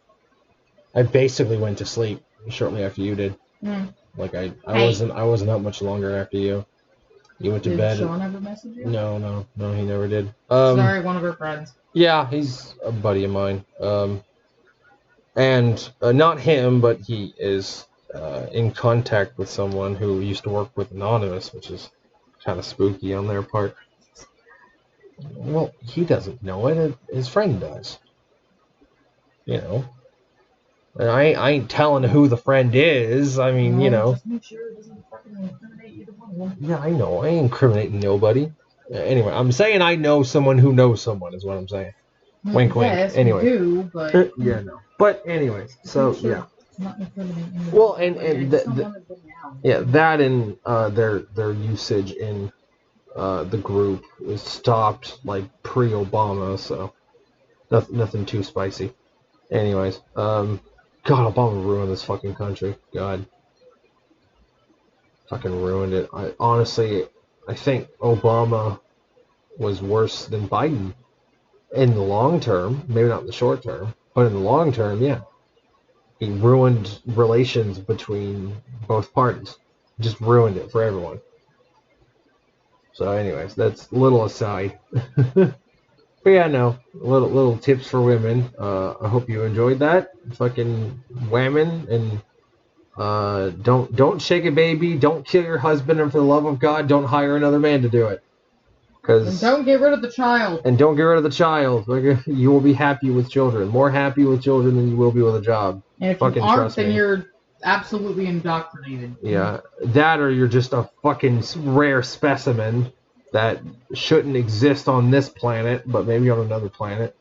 I basically went to sleep shortly after you did. Like I wasn't up much longer after you. You went to bed. Did Sean ever message you? No, he never did. Sorry, one of her friends. Yeah, he's a buddy of mine. And not him, but he is in contact with someone who used to work with Anonymous, which is kind of spooky on their part. Well, he doesn't know it. His friend does. You know. And I ain't telling who the friend is. I mean, you know. Just make sure it doesn't fucking incriminate either one of them. Yeah, I know. I ain't incriminating nobody. Anyway, I'm saying I know someone who knows someone is what I'm saying. Wink, wink. Yes, anyway. we do, but... Yeah, no. But anyways, so, sure yeah. It's not incriminating. Well, and that and their usage in the group was stopped like pre-Obama, so nothing too spicy. Anyways, God, Obama ruined this fucking country. God, fucking ruined it. I think Obama was worse than Biden in the long term. Maybe not in the short term, but in the long term, yeah. He ruined relations between both parties. Just ruined it for everyone. So anyways, that's a little aside. But yeah, no. Little tips for women. I hope you enjoyed that. Fucking whamming and don't shake a baby, don't kill your husband, and for the love of God, don't hire another man to do it. And don't get rid of the child. And don't get rid of the child. You will be happy with children. More happy with children than you will be with a job. And if you aren't, then you're absolutely indoctrinated. Yeah. That or you're just a fucking rare specimen that shouldn't exist on this planet, but maybe on another planet.